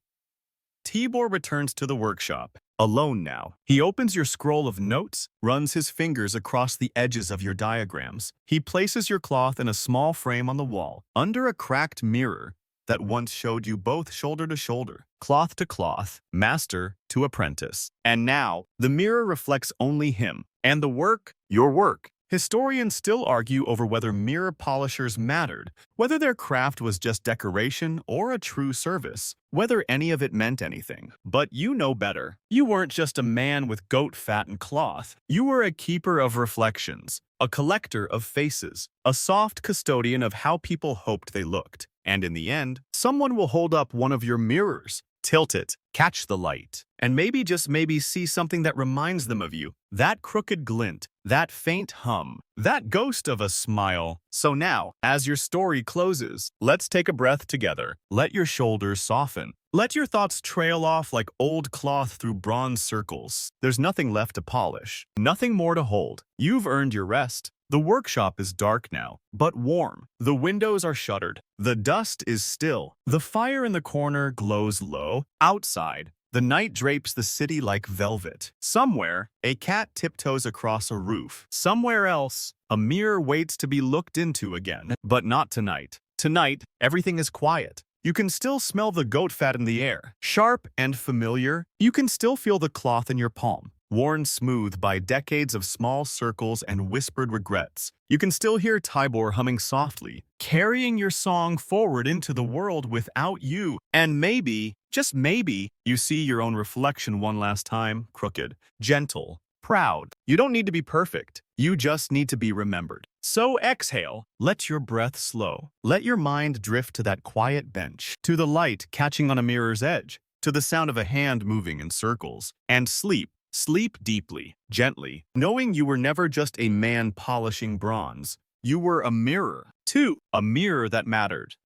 Tibor returns to the workshop. Alone now. He opens your scroll of notes, runs his fingers across the edges of your diagrams. He places your cloth in a small frame on the wall, under a cracked mirror. that once showed you both shoulder to shoulder, cloth to cloth, master to apprentice. And now, the mirror reflects only him, and the work, your work. Historians still argue over whether mirror polishers mattered, whether their craft was just decoration or a true service, whether any of it meant anything. But you know better. You weren't just a man with goat fat and cloth. You were a keeper of reflections, a collector of faces, a soft custodian of how people hoped they looked. And in the end, someone will hold up one of your mirrors, tilt it, catch the light, and maybe just maybe see something that reminds them of you. That crooked glint, that faint hum, that ghost of a smile. So now, as your story closes, let's take a breath together. Let your shoulders soften. Let your thoughts trail off like old cloth through bronze circles. There's nothing left to polish, nothing more to hold. You've earned your rest. The workshop is dark now, but warm. The windows are shuttered. The dust is still. The fire in the corner glows low. Outside, the night drapes the city like velvet. Somewhere, a cat tiptoes across a roof. Somewhere else, a mirror waits to be looked into again. But not tonight. Tonight, everything is quiet. You can still smell the goat fat in the air. Sharp and familiar, you can still feel the cloth in your palm, worn smooth by decades of small circles and whispered regrets. You can still hear Tybor humming softly, carrying your song forward into the world without you. And maybe, just maybe, you see your own reflection one last time, crooked, gentle, proud. You don't need to be perfect. You just need to be remembered. So exhale, let your breath slow. Let your mind drift to that quiet bench, to the light catching on a mirror's edge, to the sound of a hand moving in circles, and sleep. Sleep deeply, gently, knowing you were never just a man polishing bronze. You were a mirror, too, a mirror that mattered.